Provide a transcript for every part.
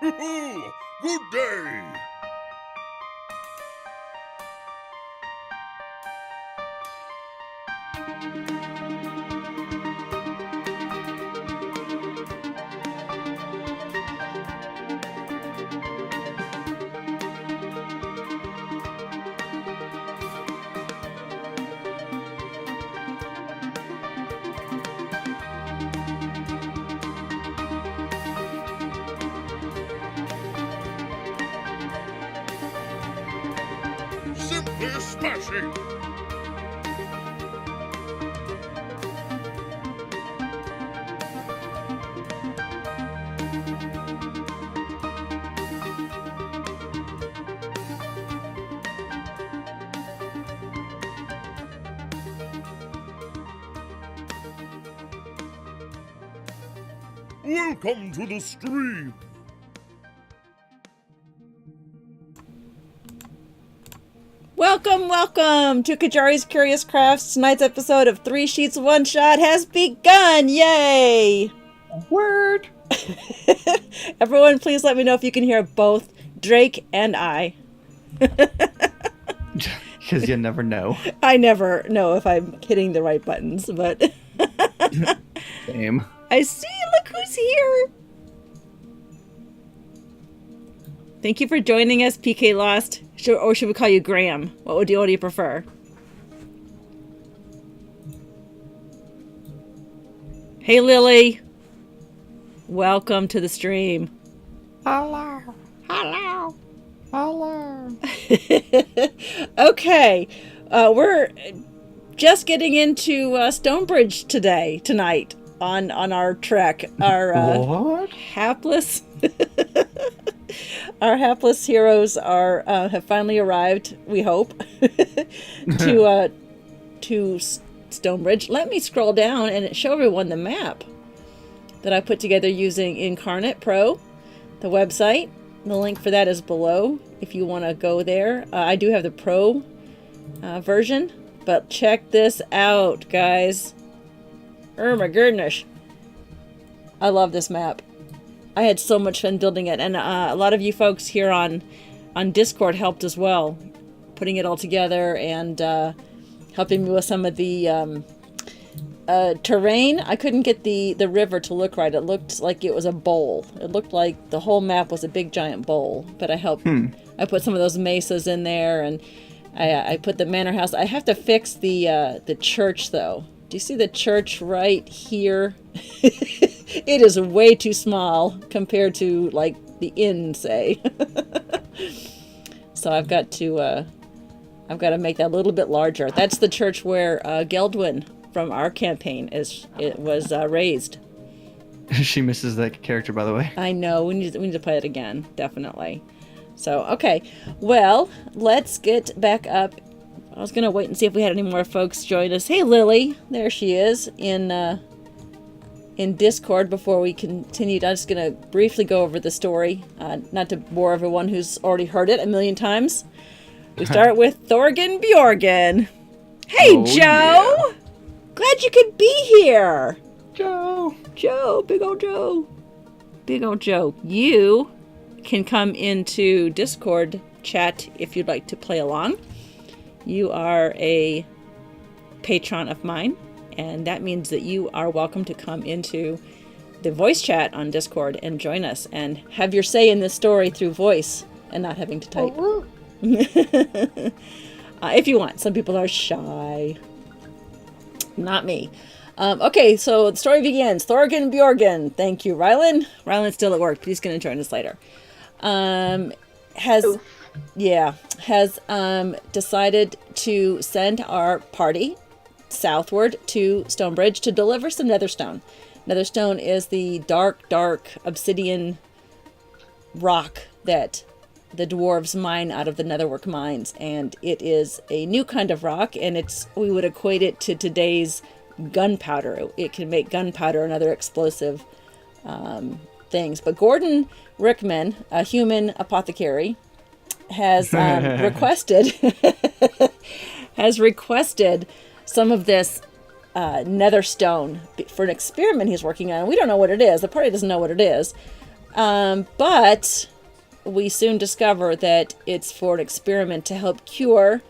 Good day! Simply smashing! Welcome to the stream! Welcome to Qyjari's Curious Crafts. Tonight's episode of 3 Sheets One Shot has begun! Yay! Word! Everyone, please let me know if you can hear both Drake and I. Because you never know. I never know if I'm hitting the right buttons, but... Same. I see! Look who's here! Thank you for joining us, PK Lost. Or should we call you Graham? What do you prefer? Hey, Lily. Welcome to the stream. Hello. Hello. Hello. Okay. We're just getting into Stonebridge tonight on our trek. Our What? hapless... Our hapless heroes have finally arrived, we hope, to Stonebridge. Let me scroll down and show everyone the map that I put together using Incarnate Pro, the website. The link for that is below if you want to go there. I do have the Pro version, but check this out, guys. Oh my goodness. I love this map. I had so much fun building it, and a lot of you folks here on Discord helped as well, putting it all together and helping me with some of the terrain. I couldn't get the river to look right. It looked like it was a bowl. It looked like the whole map was a big giant bowl, but I helped. I put some of those mesas in there, and I put the manor house. I have to fix the church, though. Do you see the church right here? It is way too small compared to, like, the inn, say. So I've got to make that a little bit larger. That's the church where Geldwin from our campaign was raised. She misses that character, by the way. I know. We need to play it again, definitely. So, okay. Well, let's get back up. I was going to wait and see if we had any more folks join us. Hey, Lily. There she is in Discord before we continued. I'm just going to briefly go over the story, not to bore everyone who's already heard it a million times. We start with Thorgan Bjorgen. Hey, Joe! Yeah. Glad you could be here. Joe! Joe, big old Joe. Big old Joe. You can come into Discord chat if you'd like to play along. You are a patron of mine, and that means that you are welcome to come into the voice chat on Discord and join us and have your say in this story through voice and not having to type. If you want. Some people are shy. Not me. Okay, so the story begins. Thorgan Bjorgen. Thank you, Rylan. Rylan's still at work, but he's going to join us later. Has decided to send our party southward to Stonebridge to deliver some Netherstone. Netherstone is the dark obsidian rock that the dwarves mine out of the netherwork mines, and it is a new kind of rock, and we would equate it to today's gunpowder. It can make gunpowder and other explosive things. But Gordon Rickman, a human apothecary, has requested some of this Netherstone for an experiment he's working on. We don't know what it is. The party doesn't know what it is. But we soon discover that it's for an experiment to help cure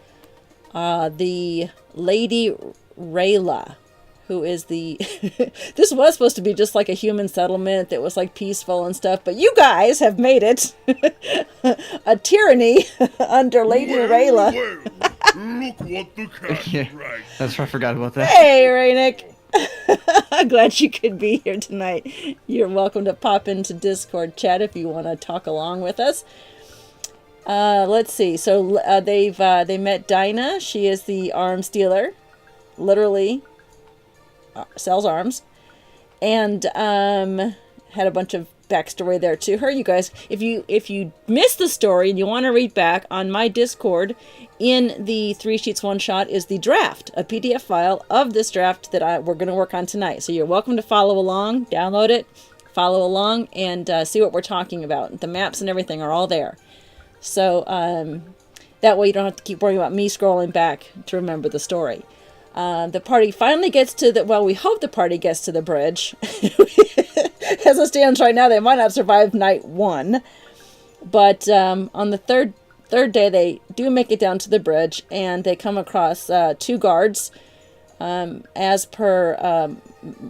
the Lady Rayla, who is the... This was supposed to be just like a human settlement that was like peaceful and stuff, but you guys have made it a tyranny under Lady Rayla. Well, look what the cat Yeah, dragged. that's right. I forgot about that. Hey, Rainick. I'm glad you could be here tonight. You're welcome to pop into Discord chat if you want to talk along with us. Let's see. So they met Dinah. She is the arms dealer, literally sells arms, and had a bunch of backstory there to her. You guys, if you missed the story and you want to read back, on my Discord, in the 3 Sheets 1 Shot is the draft, a PDF file of this draft that we're going to work on tonight. So you're welcome to follow along, download it, follow along, and see what we're talking about. The maps and everything are all there. So that way you don't have to keep worrying about me scrolling back to remember the story. The party finally gets to the... Well, we hope the party gets to the bridge. As it stands right now, they might not survive night 1. But on the third day, they do make it down to the bridge, and they come across 2 guards. As per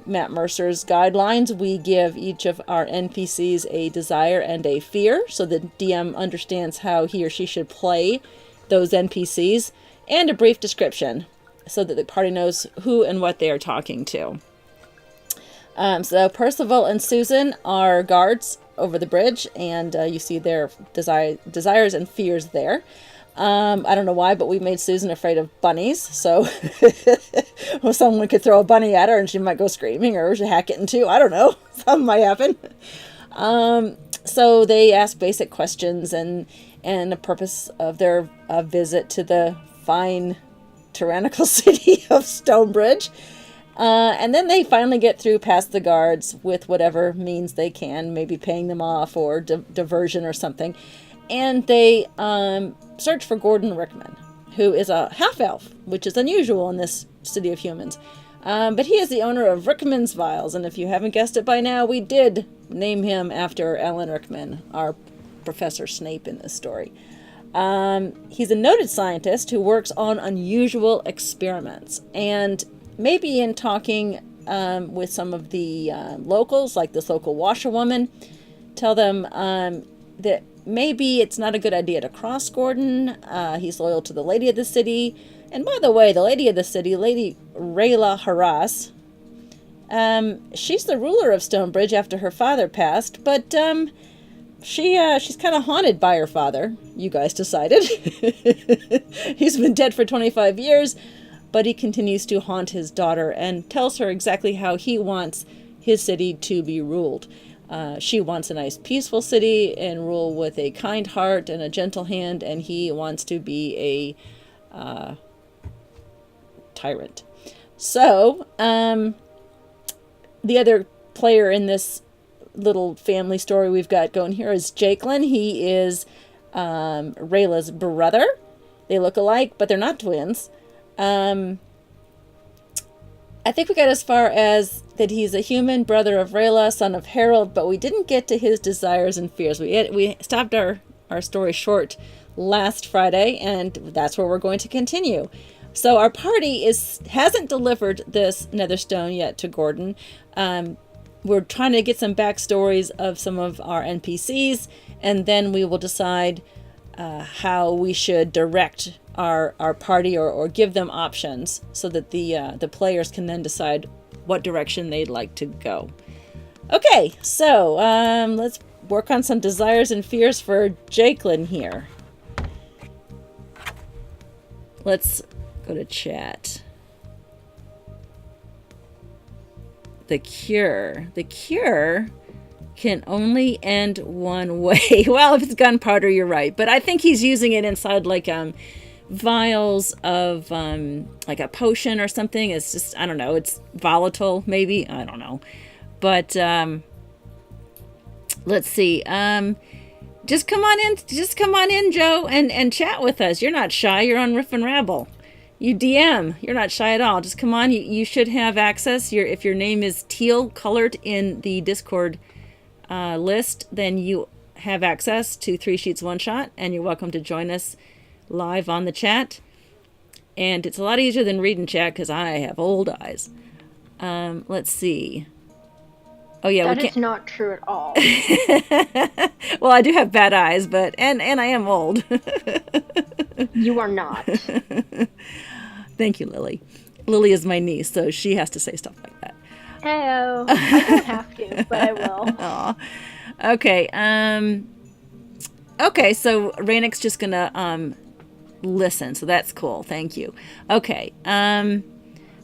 Matt Mercer's guidelines, we give each of our NPCs a desire and a fear, so the DM understands how he or she should play those NPCs, and a brief description, so that the party knows who and what they are talking to. So Percival and Susan are guards over the bridge, and you see their desires and fears there. I don't know why, but we made Susan afraid of bunnies, so well, someone could throw a bunny at her and she might go screaming, or she hack it in two. I don't know. Something might happen. So they ask basic questions and the purpose of their visit to the fine tyrannical city of Stonebridge. And then they finally get through past the guards with whatever means they can, maybe paying them off or diversion or something. And they search for Gordon Rickman, who is a half-elf, which is unusual in this city of humans. But he is the owner of Rickman's Vials, and if you haven't guessed it by now, we did name him after Alan Rickman, our Professor Snape in this story. He's a noted scientist who works on unusual experiments, and maybe in talking with some of the locals, like this local washerwoman, tell them that maybe it's not a good idea to cross Gordon. He's loyal to the lady of the city. And by the way, the lady of the city, Lady Rayla Haras, she's the ruler of Stonebridge after her father passed, but she's kind of haunted by her father, you guys decided. He's been dead for 25 years, but he continues to haunt his daughter and tells her exactly how he wants his city to be ruled. She wants a nice peaceful city and rule with a kind heart and a gentle hand, and he wants to be a tyrant. So, the other player in this little family story we've got going here is Jakelin. He is Rayla's brother. They look alike, but they're not twins. I think we got as far as that he's a human brother of Rayla, son of Harold, but we didn't get to his desires and fears. We stopped our story short last Friday, and that's where we're going to continue. So our party hasn't delivered this Netherstone yet to Gordon. We're trying to get some backstories of some of our NPCs, and then we will decide how we should direct our party or give them options so that the players can then decide what direction they'd like to go. Okay, so let's work on some desires and fears for Jakelin here. Let's go to chat. The cure. The cure can only end one way. Well, if it's gunpowder, you're right. But I think he's using it inside like vials of like a potion or something. It's just, I don't know, it's volatile maybe, I don't know, but let's see, just come on in, Joe, and chat with us. You're not shy, you're on Riff and Rabble, you DM, you're not shy at all. Just come on, you should have access. If your name is teal colored in the Discord list, then you have access to 3 Sheets One Shot, and you're welcome to join us live on the chat. And it's a lot easier than reading chat because I have old eyes. Let's see. Oh yeah, That is not true at all. Well, I do have bad eyes, but and I am old. You are not. Thank you, Lily. Lily is my niece, so she has to say stuff like that. Heyo. I don't have to, but I will. Aw. Okay. Okay, so Rainik's just gonna listen, so that's cool. Thank you. Okay.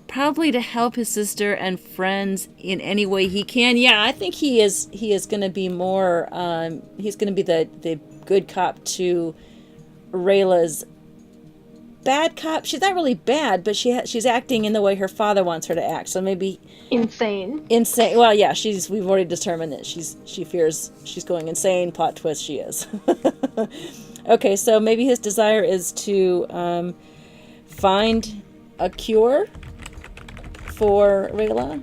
Probably to help his sister and friends in any way he can. Yeah, I think he is gonna be more. He's gonna be the good cop to Rayla's bad cop. She's not really bad, but she's acting in the way her father wants her to act. So maybe Insane. Well, yeah, we've already determined that she fears she's going insane. Plot twist, she is. Okay, so maybe his desire is to find a cure for Rayla,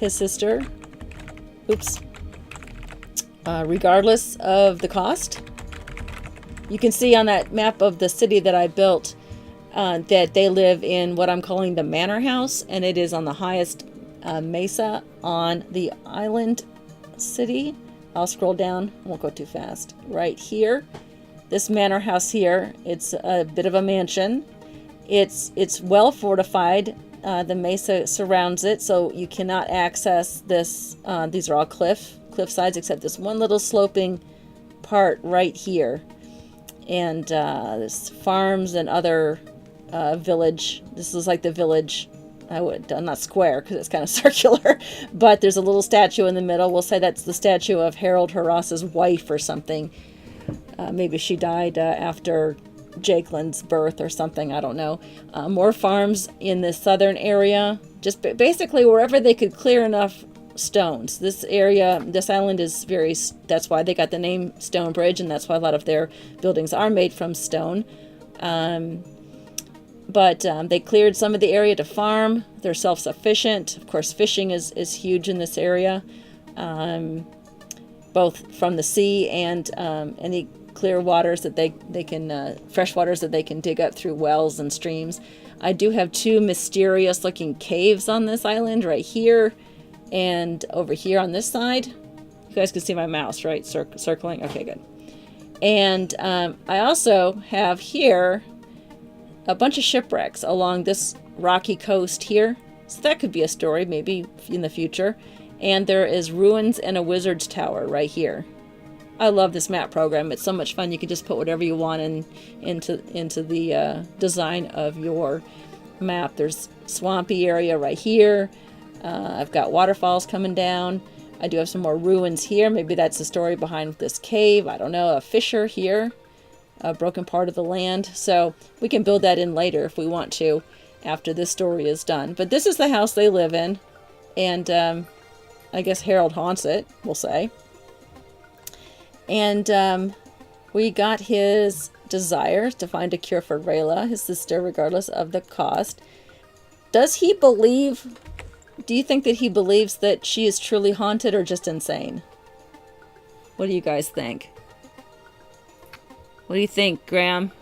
his sister. Oops. Regardless of the cost. You can see on that map of the city that I built that they live in what I'm calling the Manor House, and it is on the highest mesa on the island city. I'll scroll down, I won't go too fast. Right here, this Manor House here, it's a bit of a mansion. It's well fortified. The mesa surrounds it, so you cannot access this. These are all cliff sides, except this one little sloping part right here. And there's farms and other village. This is like the village. I'm not square because it's kind of circular, but there's a little statue in the middle. We'll say that's the statue of Harold Haras's wife or something. Maybe she died after Jakelin's birth or something. I don't know. More farms in the southern area. Just basically wherever they could clear enough stones. This island is that's why they got the name Stonebridge, and that's why a lot of their buildings are made from stone. But they cleared some of the area to farm. They're self-sufficient. Of course, fishing is huge in this area, both from the sea and any clear waters that they can, fresh waters that they can dig up through wells and streams. I do have 2 mysterious-looking caves on this island, right here and over here on this side. You guys can see my mouse, right? Circling. Okay, good. And I also have here a bunch of shipwrecks along this rocky coast here. So that could be a story maybe in the future. And there is ruins and a wizard's tower right here. I love this map program. It's so much fun. You can just put whatever you want into the design of your map. There's swampy area right here. I've got waterfalls coming down. I do have some more ruins here. Maybe that's the story behind this cave. I don't know. A fissure here. A broken part of the land. So we can build that in later if we want to after this story is done. But this is the house they live in. And I guess Harold haunts it, we'll say. And we got his desire to find a cure for Rayla, his sister, regardless of the cost. Does he believe... Do you think that he believes that she is truly haunted or just insane? What do you guys think? What do you think, Graham?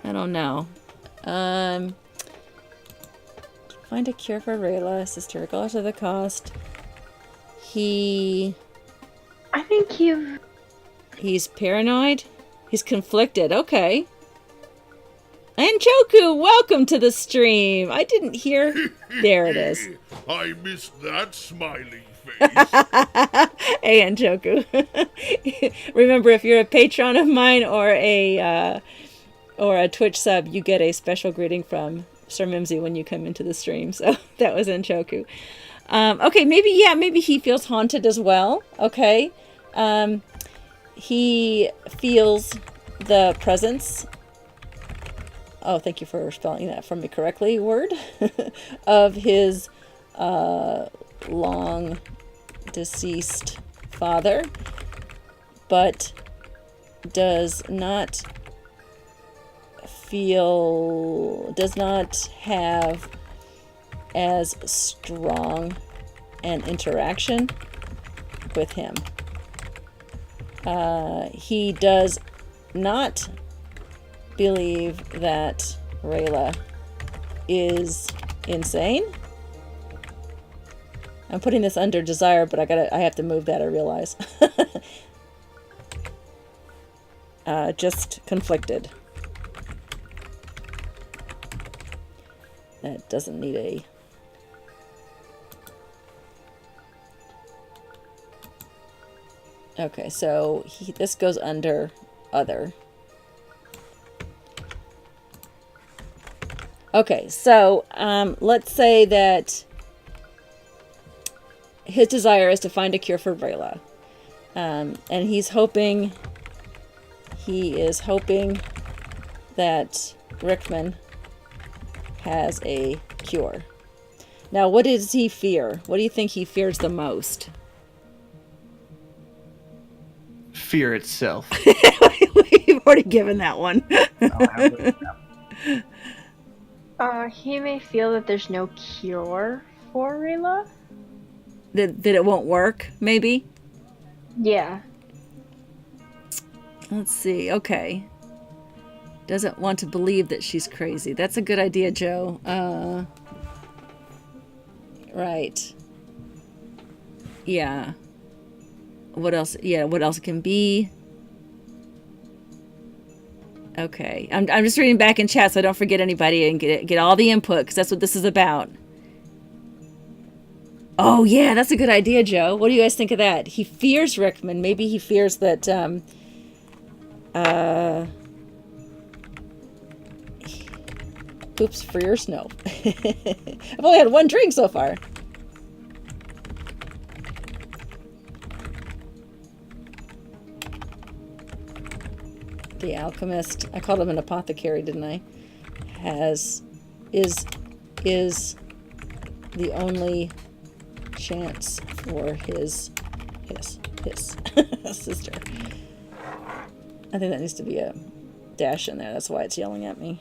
I don't know. Find a cure for Rayla, sister, regardless of the cost. I think he's paranoid. He's conflicted. Okay. Anchoku, welcome to the stream. I didn't hear. There it is. I missed that smiley face. Hey, Anchoku. Remember, if you're a patron of mine or a Twitch sub, you get a special greeting from Sir Mimsy when you come into the stream. So that was Anchoku. Okay, maybe he feels haunted as well. Okay. He feels the presence. Oh, thank you for spelling that for me correctly, word, of his long deceased father, but does not does not have as strong an interaction with him. He does not believe that Rayla is insane. I'm putting this under desire, but I have to move that, I realize. Just conflicted. That doesn't need a... Okay, so this goes under other. Okay, so let's say that his desire is to find a cure for Rayla. And he is hoping that Rickman has a cure. Now, what does he fear? What do you think he fears the most? Fear itself. We've already given that one. He may feel that there's no cure for Rayla. That it won't work, maybe? Yeah. Let's see. Okay. Doesn't want to believe that she's crazy. That's a good idea, Joe. Right. Yeah. What else? Yeah, what else it can be? Okay. I'm just reading back in chat so I don't forget anybody and get all the input, because that's what this is about. Oh, yeah, that's a good idea, Joe. What do you guys think of that? He fears Rickman. Maybe he fears that, oops, fears? No. I've only had one drink so far. The alchemist, I called him an apothecary, didn't I? Is the only chance for his sister. I think that needs to be a dash in there. That's why it's yelling at me.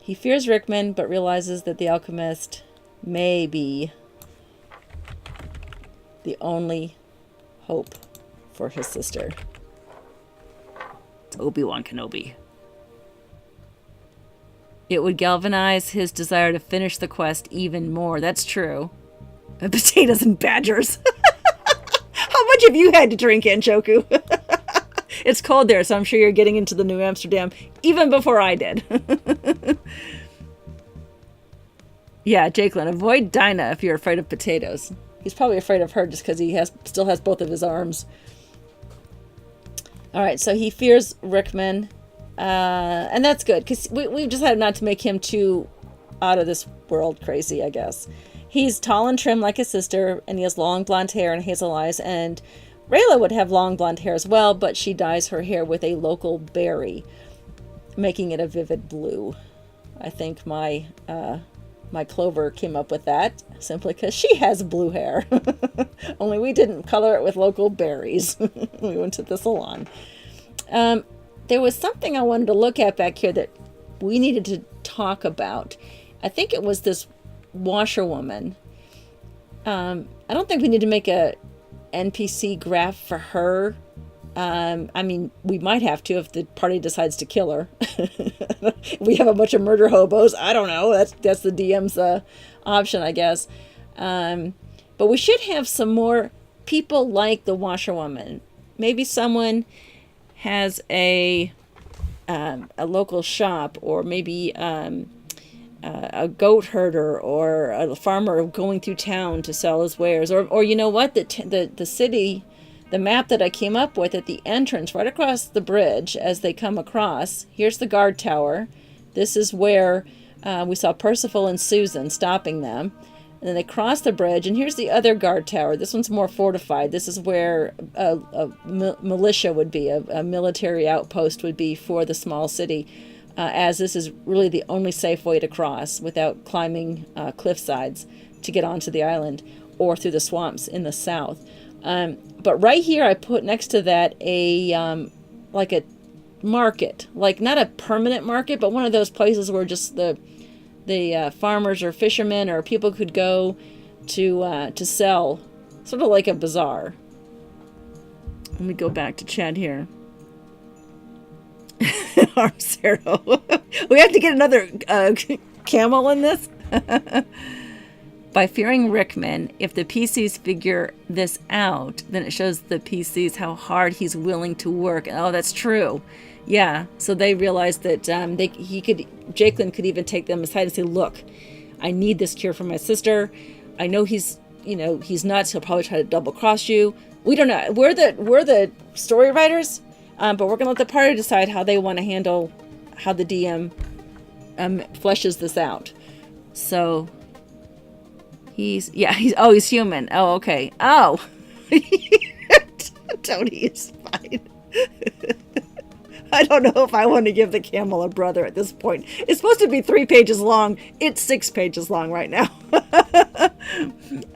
He fears Rickman, but realizes that the alchemist may be the only hope for his sister. It's Obi-Wan Kenobi. It would galvanize his desire to finish the quest even more. That's true. Potatoes and badgers. How much have you had to drink, Anchoku? It's cold there, so I'm sure you're getting into the New Amsterdam even before I did. Yeah, Jakelin, avoid Dinah if you're afraid of potatoes. He's probably afraid of her just because he still has both of his arms. All right, so he fears Rickman. And that's good, because we've decided not to make him too out of this world crazy, I guess. He's tall and trim like his sister, and he has long blonde hair and hazel eyes, and Rayla would have long blonde hair as well, but she dyes her hair with a local berry, making it a vivid blue. I think my Clover came up with that, simply because she has blue hair. Only we didn't color it with local berries. We went to the salon. There was something I wanted to look at back here that we needed to talk about. I think it was this washerwoman. I don't think we need to make a NPC graph for her. I mean, we might have to if the party decides to kill her. We have a bunch of murder hobos. I don't know. That's the DM's option, I guess. But we should have some more people like the washerwoman. Maybe someone has a local shop, or maybe a goat herder or a farmer going through town to sell his wares, or you know what, the city, the map that I came up with at the entrance right across the bridge as they come across. Here's the guard tower. This is where we saw Percival and Susan stopping them. And then they cross the bridge, and here's the other guard tower. This one's more fortified. This is where a militia would be, a military outpost would be for the small city, as this is really the only safe way to cross without climbing cliff sides to get onto the island, or through the swamps in the south. But right here I put next to that like a market, like not a permanent market, but one of those places where just the farmers or fishermen or people could go to sell, sort of like a bazaar. Let me go back to chat here. Armsero. We have to get another camel in this. By fearing Rickman, if the PCs figure this out, then it shows the PCs how hard he's willing to work. Oh, that's true. Yeah. So they realized that Jakelin could even take them aside and say, "Look, I need this cure for my sister. I know he's nuts. He'll probably try to double cross you. We don't know. We're the story writers, but we're gonna let the party decide how they want to handle how the DM fleshes this out." So. He's human. Oh, okay. Oh. Tony is fine. I don't know if I want to give the camel a brother at this point. It's supposed to be 3 pages long. It's 6 pages long right now.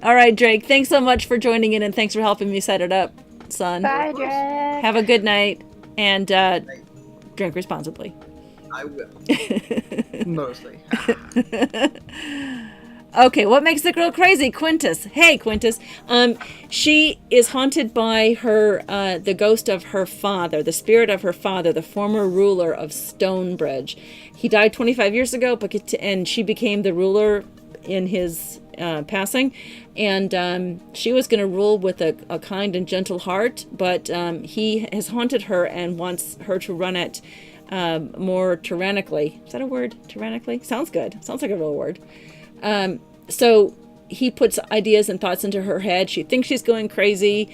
All right, Drake. Thanks so much for joining in, and thanks for helping me set it up, son. Bye, Drake. Have a good night, and drink responsibly. I will. Mostly. Okay, what makes the girl crazy? Quintus. Hey, Quintus. She is haunted by the ghost of her father, the spirit of her father, the former ruler of Stonebridge. He died 25 years ago, and she became the ruler in his passing. And she was going to rule with a kind and gentle heart, but he has haunted her and wants her to run it more tyrannically. Is that a word? Tyrannically? Sounds good. Sounds like a real word. So he puts ideas and thoughts into her head. She thinks she's going crazy.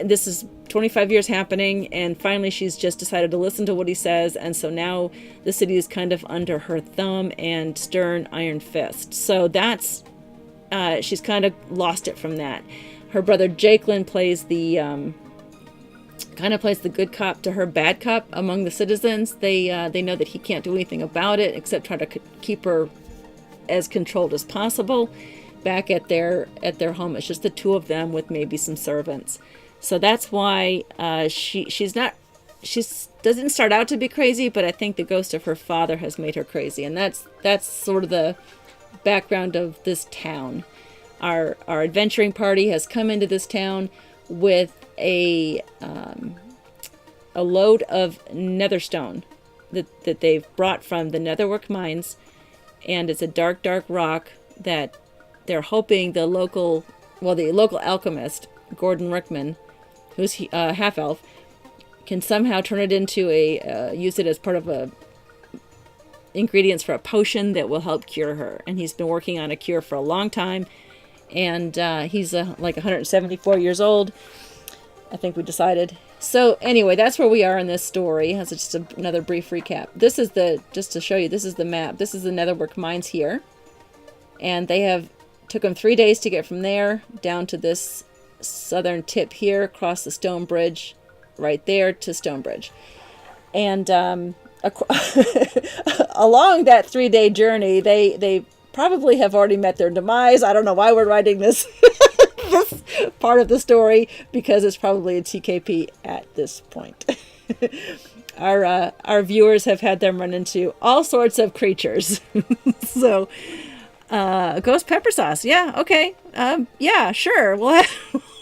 This is 25 years happening, and finally she's just decided to listen to what he says, and so now the city is kind of under her thumb and stern iron fist. So that's she's kind of lost it from that. Her brother Jakelin plays the good cop to her bad cop among the citizens. They know that he can't do anything about it except try to keep her as controlled as possible back at their home. It's just the two of them with maybe some servants. So that's why she doesn't start out to be crazy, but I think the ghost of her father has made her crazy, and that's sort of the background of this town. Our adventuring party has come into this town with a load of Netherstone that they've brought from the Netherwork mines. And it's a dark, dark rock that they're hoping the local alchemist, Gordon Rickman, who's half-elf, can somehow turn it into use it as part of ingredients for a potion that will help cure her. And he's been working on a cure for a long time. And he's like 174 years old, I think we decided. So anyway, that's where we are in this story. That's just another brief recap. This is just to show you, this is the map. This is the Netherwork mines here. And took them 3 days to get from there down to this southern tip here, across the Stonebridge, right there to Stonebridge. And along that 3-day journey, they probably have already met their demise. I don't know why we're writing this this part of the story, because it's probably a TKP at this point. Our viewers have had them run into all sorts of creatures. So, ghost pepper sauce. Yeah, okay. Yeah, sure. Well,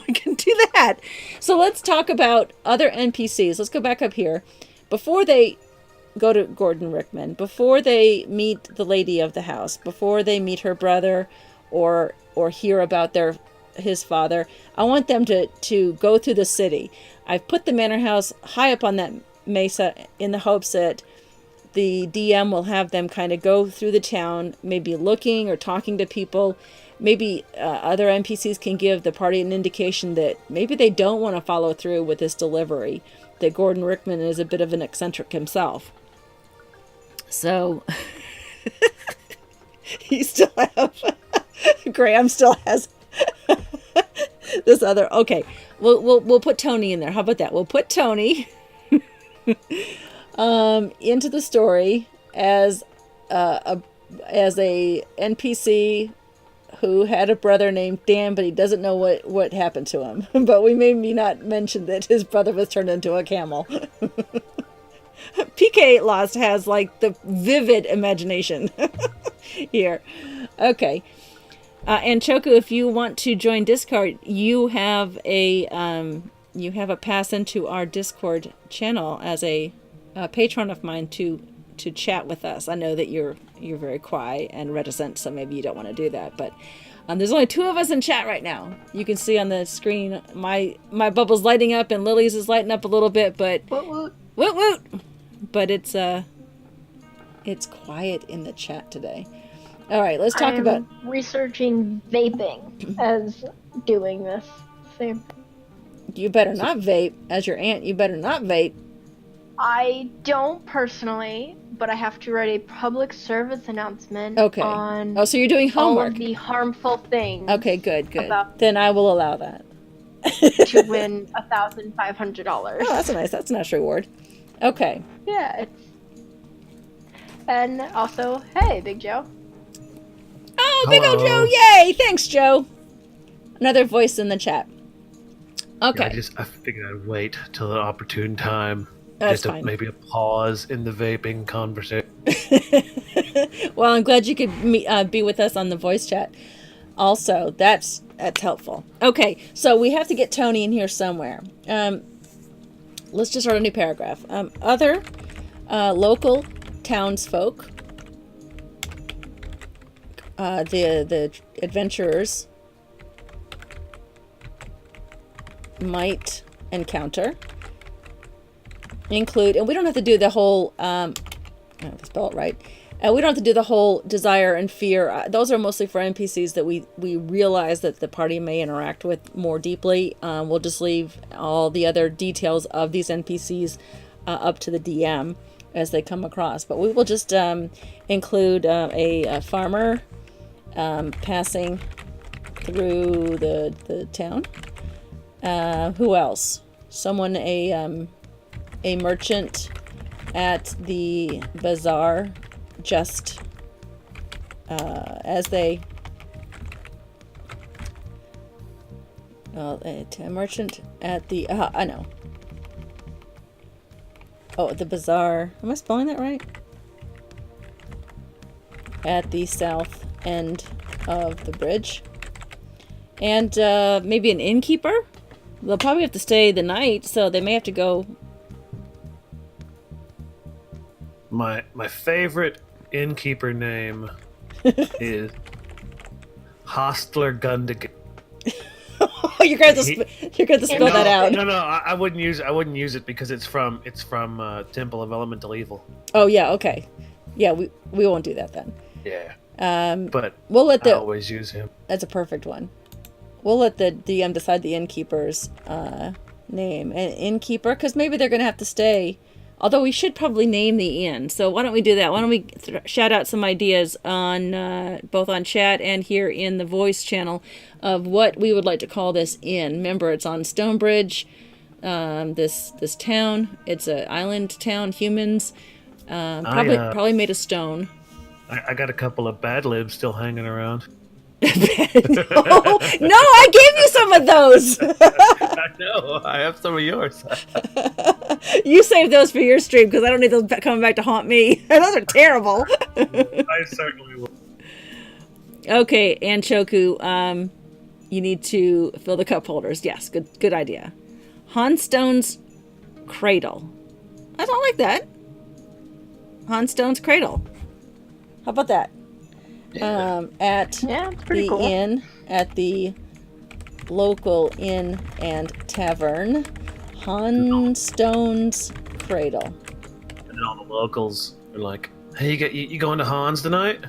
we can do that. So let's talk about other NPCs. Let's go back up here. Before they go to Gordon Rickman, before they meet the lady of the house, before they meet her brother or hear about his father, I want them to go through the city. I've put the manor house high up on that mesa in the hopes that the DM will have them kind of go through the town, maybe looking or talking to people. Maybe other NPCs can give the party an indication that maybe they don't want to follow through with this delivery, that Gordon Rickman is a bit of an eccentric himself. So he still Graham still has this other. Okay, we'll put Tony in there. How about that? We'll put Tony into the story as a NPC who had a brother named Dan, but he doesn't know what happened to him. But we maybe not mention that his brother was turned into a camel. PK Lost has like the vivid imagination here. Okay. Anchoku, if you want to join Discord, you have a pass into our Discord channel as a patron of mine to chat with us. I know that you're very quiet and reticent, so maybe you don't want to do that. But there's only 2 of us in chat right now. You can see on the screen my bubble's lighting up and Lily's is lighting up a little bit, but Woot woot. But it's quiet in the chat today. All right, let's talk about researching vaping as doing this. Same. You better not vape. As your aunt, you better not vape. I don't personally, but I have to write a public service announcement on so you're doing homework. all of the harmful things. Okay, good. Then I will allow that. To win $1,500. Oh, that's a nice reward. Okay. Yeah. And also, hey, Big Joe. Oh, Big old Joe! Yay! Thanks, Joe. Another voice in the chat. Okay. Yeah, I figured I'd wait till the opportune time. That's just fine. Maybe a pause in the vaping conversation. Well, I'm glad you could be with us on the voice chat. Also, that's helpful. Okay, so we have to get Tony in here somewhere. Let's just start a new paragraph. Other local townsfolk, the adventurers might encounter include, and we don't have to do the whole I don't have to spell it right. We don't have to do the whole desire and fear. Those are mostly for NPCs that we realize that the party may interact with more deeply. We'll just leave all the other details of these NPCs up to the DM as they come across. But we will just include a farmer passing through the town. Who else? Someone, a merchant at the bazaar, just as they a merchant at the I know. Oh, the bazaar. Am I spelling that right? At the south end of the bridge. And maybe an innkeeper? They'll probably have to stay the night, so they may have to go. My favorite innkeeper name is Hostler Gundigan. You're going to spell that out. No, I wouldn't use it because it's from Temple of Elemental Evil. Oh yeah, okay. Yeah, we won't do that then. Yeah. But we'll let I always use him. That's a perfect one. We'll let the DM decide the innkeeper's name. An innkeeper, because maybe they're going to have to stay. Although we should probably name the inn. So why don't we do that? Why don't we shout out some ideas on both on chat and here in the voice channel of what we would like to call this inn. Remember, it's on Stonebridge, this town. It's an island town, humans, probably made of stone. I got a couple of bad libs still hanging around. No, I gave you some of those. I know. I have some of yours. You saved those for your stream because I don't need those coming back to haunt me. Those are terrible. I certainly will. Okay, Anchoku, you need to fill the cup holders. Yes, good idea. Hanstone's Cradle. I don't like that. Hanstone's Cradle. How about that? At the cool. inn, at the local inn and tavern, Hanstone's Cradle. And then all the locals are like, "Hey, you going to Hans tonight?"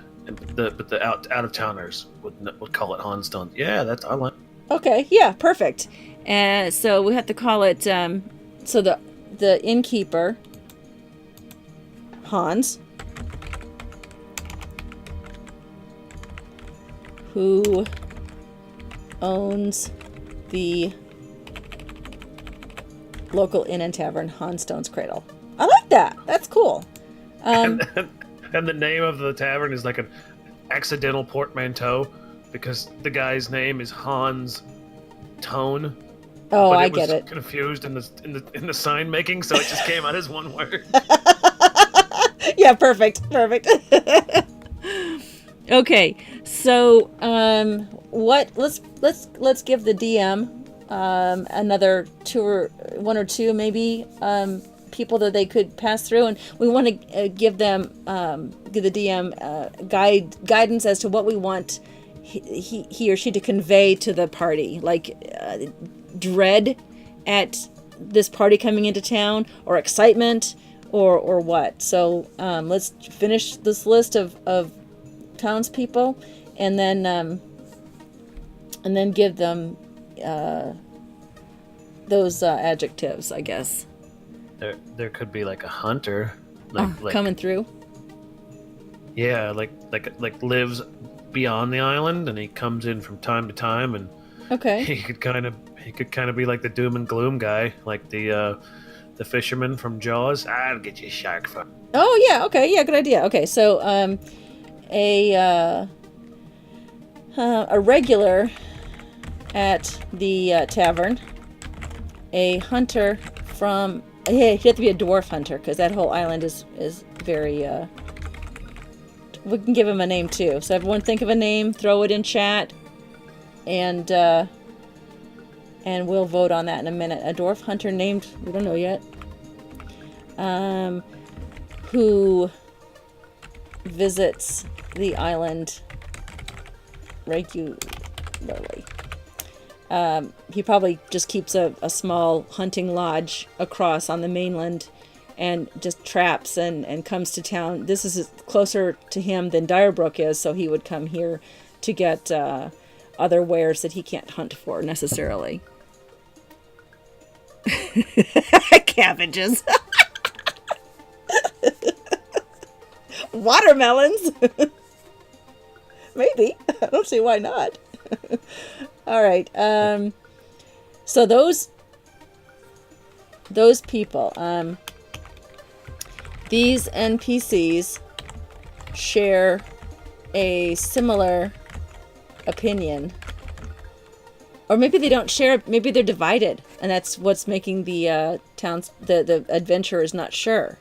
But the out of towners would call it Hanstone. Yeah, I like. Okay, yeah, perfect. And so we have to call it. So the innkeeper, Hans, who owns the local inn and tavern, Hanstone's Cradle. I like that. That's cool. And the name of the tavern is like an accidental portmanteau because the guy's name is Hans Tone. Oh, but I get it. Confused in the sign making, so it just came out as one word. Yeah, perfect. Okay, so let's give the DM another one or two maybe people that they could pass through, and we want to give the DM guidance as to what we want he or she to convey to the party, like dread at this party coming into town, or excitement, or what. So let's finish this list of townspeople, and then give them those adjectives, I guess. There could be like a hunter, like coming through. Yeah, like lives beyond the island, and he comes in from time to time, and okay, he could kind of be like the doom and gloom guy, like the fisherman from Jaws. I'll get you a shark for. Oh yeah, okay, yeah, good idea. Okay, so a regular at the tavern, a hunter from. Yeah, you have to be a dwarf hunter, because that whole island is very. We can give him a name too. So everyone think of a name, throw it in chat, and we'll vote on that in a minute. A dwarf hunter named, we don't know yet. Who visits the island regularly. He probably just keeps a small hunting lodge across on the mainland and just traps and comes to town. This is closer to him than Direbrook is, so he would come here to get other wares that he can't hunt for necessarily. Cabbages. Watermelons. Maybe. I don't see why not. All right. So those people, these NPCs share a similar opinion, or maybe they don't share. Maybe they're divided, and that's what's making the the adventurers not sure.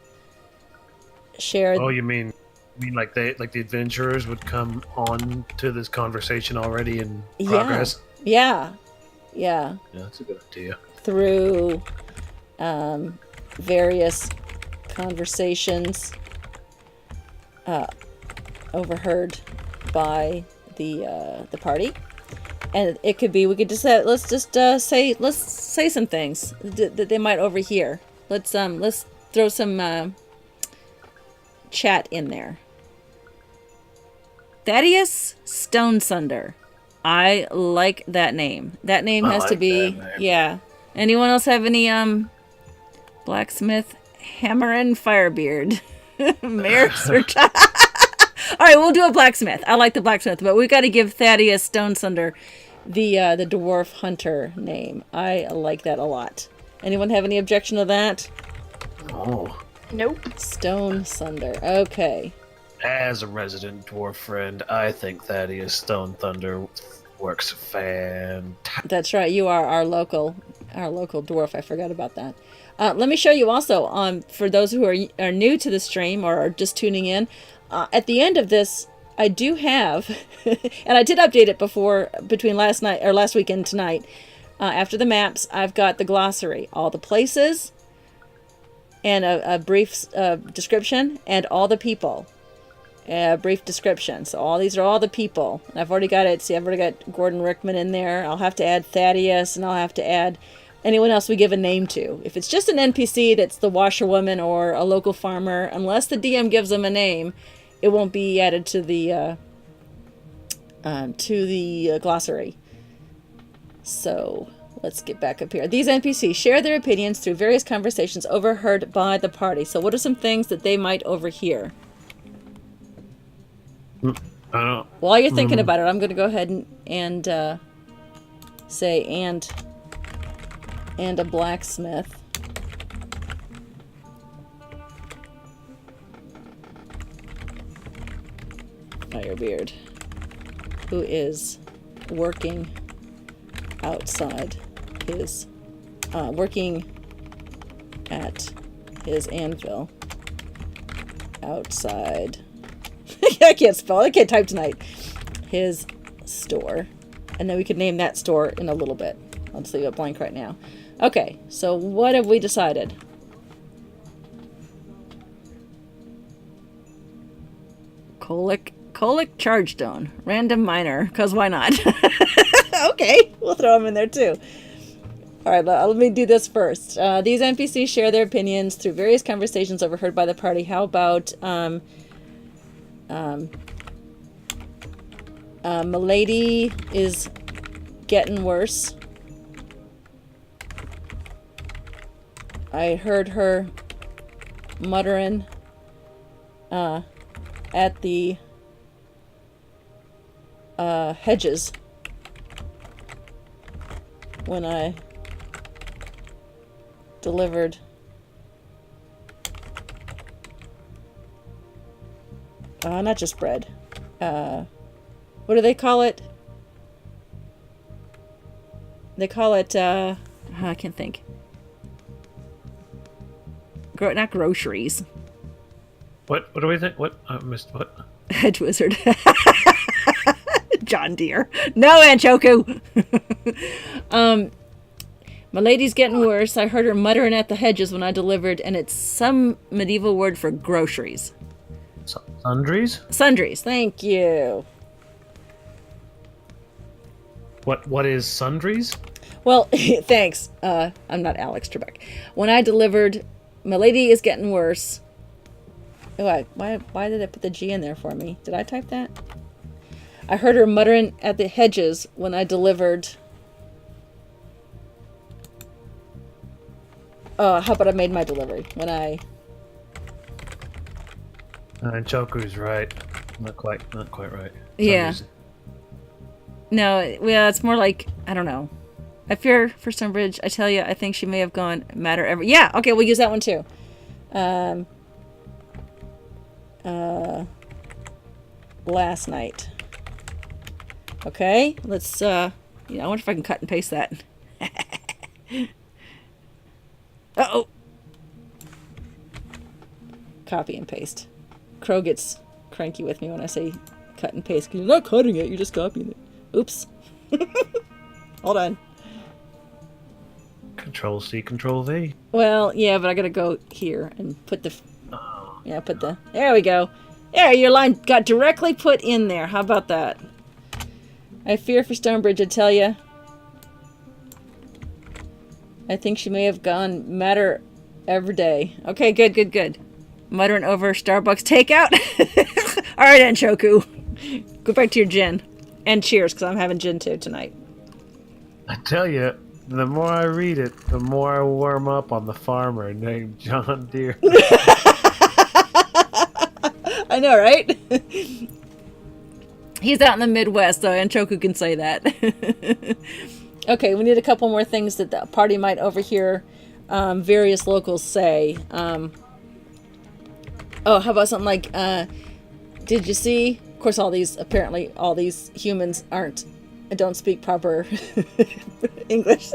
Share. Oh, you mean like the adventurers would come on to this conversation already in progress? Yeah, That's a good idea. Through various conversations overheard by the party, and it could be we could just let's say some things that they might overhear. Let's throw some chat in there. Thaddeus Stonesunder. I like that name. That name has to be, yeah. Anyone else have any blacksmith Hammerin' Firebeard? Mayor search. All right, we'll do a blacksmith. I like the blacksmith, but we got to give Thaddeus Stonesunder the dwarf hunter name. I like that a lot. Anyone have any objection to that? Oh. Nope. Stonesunder. Okay. As a resident dwarf friend, I think Thaddeus Stone Thunder works fantastic. That's right. You are our local dwarf. I forgot about that. Let me show you also, for those who are new to the stream or are just tuning in, at the end of this, I do have, and I did update it between last week and tonight. After the maps, I've got the glossary, all the places, and a brief description, and all the people. Brief description. So these are all the people. And I've already got it. See, I've already got Gordon Rickman in there. I'll have to add Thaddeus, and I'll have to add anyone else we give a name to. If it's just an NPC that's the washerwoman or a local farmer, unless the DM gives them a name, it won't be added to the glossary. So let's get back up here. These NPCs share their opinions through various conversations overheard by the party. So what are some things that they might overhear? While you're thinking about it, I'm going to go ahead and say and a blacksmith. Firebeard, who is working outside his working at his anvil outside. I can't spell. I can't type tonight. His store. And then we could name that store in a little bit. I'll just leave it blank right now. Okay, so what have we decided? Colic Chargestone. Random miner, because why not? Okay, we'll throw them in there too. Alright, let me do this first. These NPCs share their opinions through various conversations overheard by the party. How about, Milady is getting worse. I heard her muttering, at the, hedges when I delivered not just bread. What do they call it? They call it I can't think. Not groceries. What do we think? What? I missed what? Hedge wizard. John Deere. No, Anchoku. My lady's getting worse. I heard her muttering at the hedges when I delivered, and it's some medieval word for groceries. Sundries? Sundries. Thank you. What is sundries? Well, thanks. I'm not Alex Trebek. When I delivered, my lady is getting worse. Oh, why did I put the G in there for me? Did I type that? I heard her muttering at the hedges when I delivered. Oh, how about I made my delivery? When I... Choku's right. Not quite right. Yeah. No, well, it's more like, I don't know. I fear for Stonebridge. I tell you, I think she may have gone matter ever. Yeah, okay, we'll use that one too. Last night. Okay, let's, I wonder if I can cut and paste that. Uh-oh. Copy and paste. Crow gets cranky with me when I say cut and paste. You're not cutting it, you're just copying it. Oops. Hold on. Control C, Control V. Well, yeah, but I gotta go here and put the... Yeah, put the... There we go. There, your line got directly put in there. How about that? I fear for Stonebridge, I tell you. I think she may have gone matter every day. Okay, good. Muttering over Starbucks takeout. All right, Anchoku. Go back to your gin. And cheers, because I'm having gin too tonight. I tell you, the more I read it, the more I warm up on the farmer named John Deere. I know, right? He's out in the Midwest, so Anchoku can say that. Okay, we need a couple more things that the party might overhear various locals say. Oh, how about something like, did you see? Of course, all these humans don't speak proper English.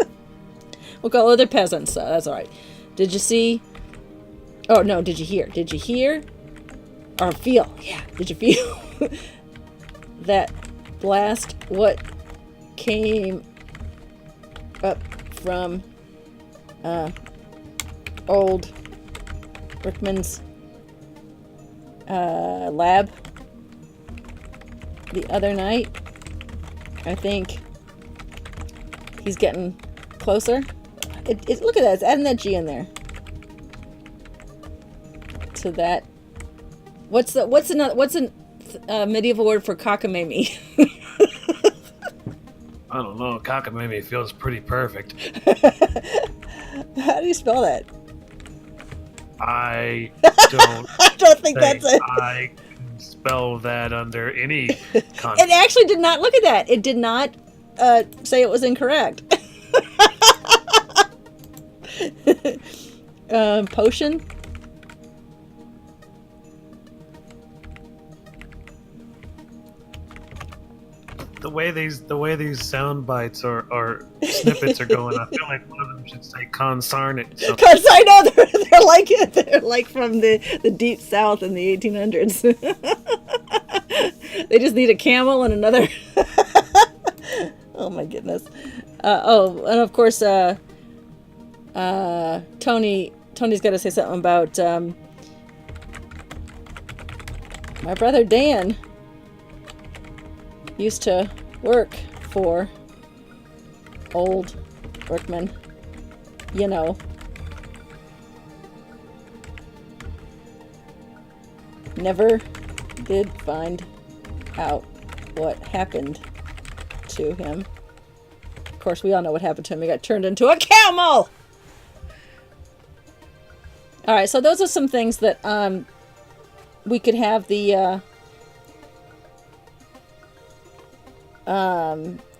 We'll call other peasants, so that's all right. Did you see? Oh, no, did you hear? Did you hear? Or feel? Yeah, did you feel that blast? What came up from old Rickman's lab the other night? I think he's getting closer. Look at that, it's adding that G in there. To that. What's a medieval word for cockamamie? I don't know. Cockamamie feels pretty perfect. How do you spell that? I don't think that's it. I can spell that under any context. It actually did not. Look at that. It did not say it was incorrect. Potion. The way these sound bites or snippets are going, I feel like one of them should say consarn it. So. Because I know they're like from the deep south in the 1800s. They just need a camel and another. Oh my goodness. And of course, Tony's got to say something about my brother Dan used to work for old workmen, you know. Never did find out what happened to him. Of course, we all know what happened to him. He got turned into a camel! Alright, so those are some things that we could have the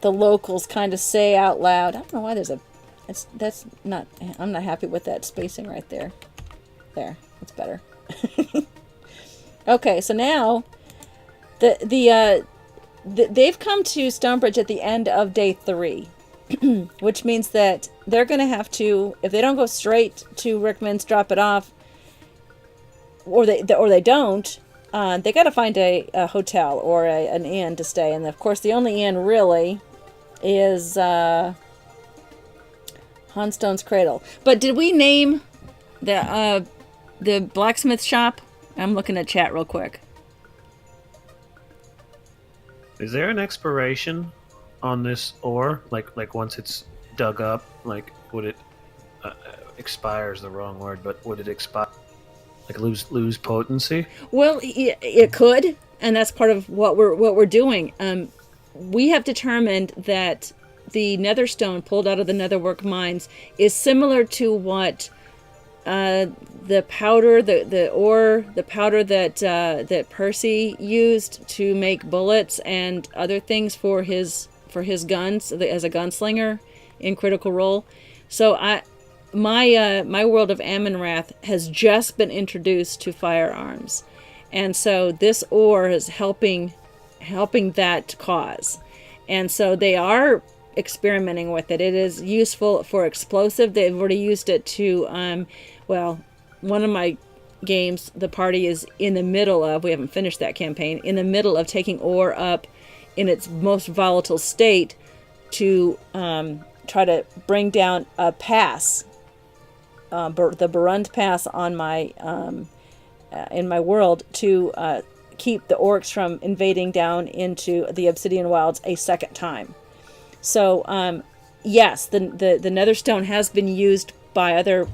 locals kind of say out loud. I don't know why there's that's not, I'm not happy with that spacing right there. There, that's better. Okay, so now they've come to Stonebridge at the end of day 3, which means that they're going to have to, if they don't go straight to Rickman's, drop it off, or they don't, they got to find a hotel or an inn to stay. And of course, the only inn really is Hunstone's Cradle. But did we name the blacksmith shop? I'm looking at chat real quick. Is there an expiration on this ore? Like once it's dug up, like would it expires the wrong word, but would it expire? Like lose potency? Well, it could, and that's part of what we're doing. We have determined that the Netherstone pulled out of the Netherwork mines is similar to what the powder, the powder that Percy used to make bullets and other things for his guns as a gunslinger in Critical Role. So my world of Amonrath has just been introduced to firearms, and so this ore is helping that cause, and so they are experimenting with it. It is useful for explosive. They've already used it to one of my games, the party is in the middle of, we haven't finished that campaign, in the middle of taking ore up in its most volatile state to try to bring down a pass, the Burund Pass on my in my world, to keep the orcs from invading down into the Obsidian Wilds a second time. So yes, the Netherstone has been used by other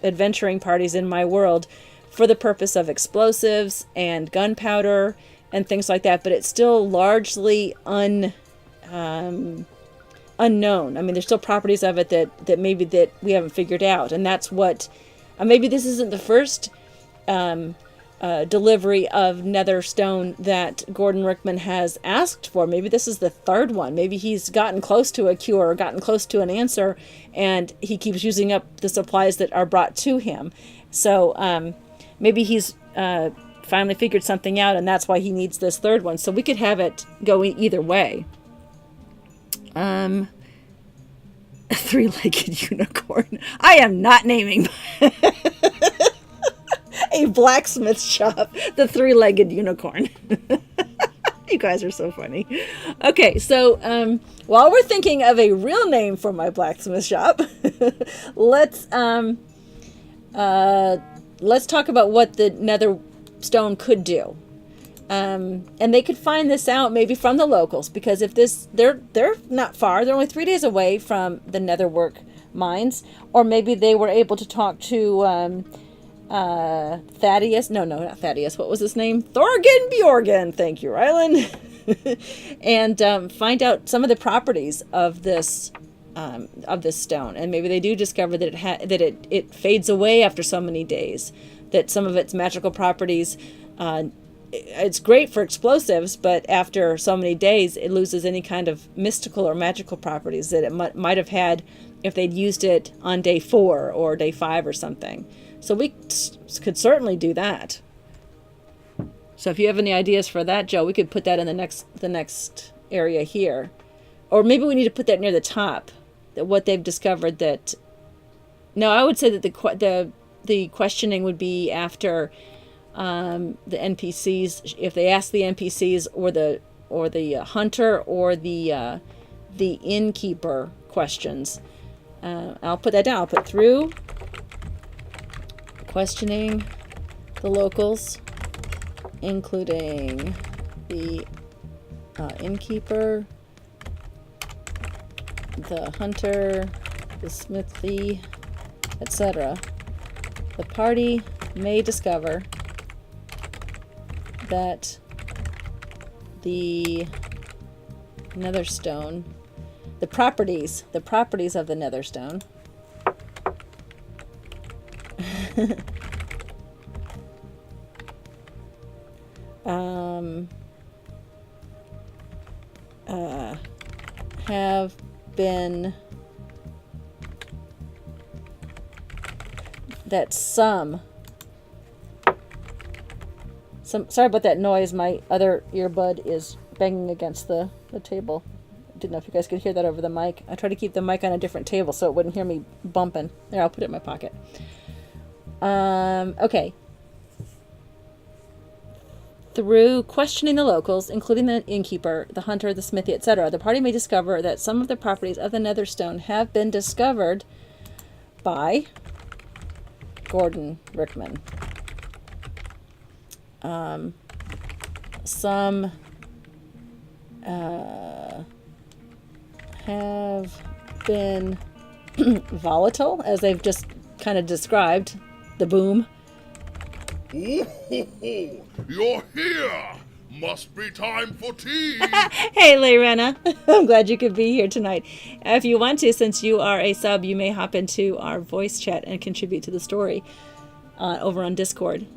adventuring parties in my world for the purpose of explosives and gunpowder and things like that, but it's still largely unknown. I mean, there's still properties of it that maybe that we haven't figured out, and that's what maybe this isn't the first delivery of Netherstone that Gordon Rickman has asked for. Maybe this is the third one. Maybe he's gotten close to a cure or gotten close to an answer, and he keeps using up the supplies that are brought to him. So maybe he's finally figured something out, and that's why he needs this third one. So we could have it go either way. A three-legged unicorn. I am not naming a blacksmith shop the three-legged unicorn. You guys are so funny. Okay, so while we're thinking of a real name for my blacksmith shop, let's talk about what the Netherstone could do. And they could find this out maybe from the locals, because if they're not far, they're only 3 days away from the Netherwork mines, or maybe they were able to talk to Thaddeus. No, not Thaddeus. What was his name? Thorgan Bjorgen. Thank you, Rylan. And find out some of the properties of this stone, and maybe they do discover that it fades away after so many days. That some of its magical properties. It's great for explosives, but after so many days, it loses any kind of mystical or magical properties that it might have had if they'd used it on day 4 or day 5 or something. So we could certainly do that. So if you have any ideas for that, Joe, we could put that in the next area here. Or maybe we need to put that near the top, that what they've discovered that No, I would say that the questioning would be after the NPCs, if they ask the NPCs or the hunter or the innkeeper questions. I'll put that down. I'll put through questioning the locals, including the innkeeper, the hunter, the smithy, etc. The party may discover that the Netherstone, the properties of the Netherstone have been that some sorry about that noise, my other earbud is banging against the table. Didn't know if you guys could hear that over the mic. I tried to keep the mic on a different table so it wouldn't hear me bumping. There, I'll put it in my pocket. Okay. Through questioning the locals, including the innkeeper, the hunter, the smithy, etc., the party may discover that some of the properties of the Netherstone have been discovered by Gordon Rickman. Some have been volatile, as they've just kind of described. The boom. Ooh, you're here! Must be time for tea! Hey, Leyrena. I'm glad you could be here tonight. If you want to, since you are a sub, you may hop into our voice chat and contribute to the story over on Discord.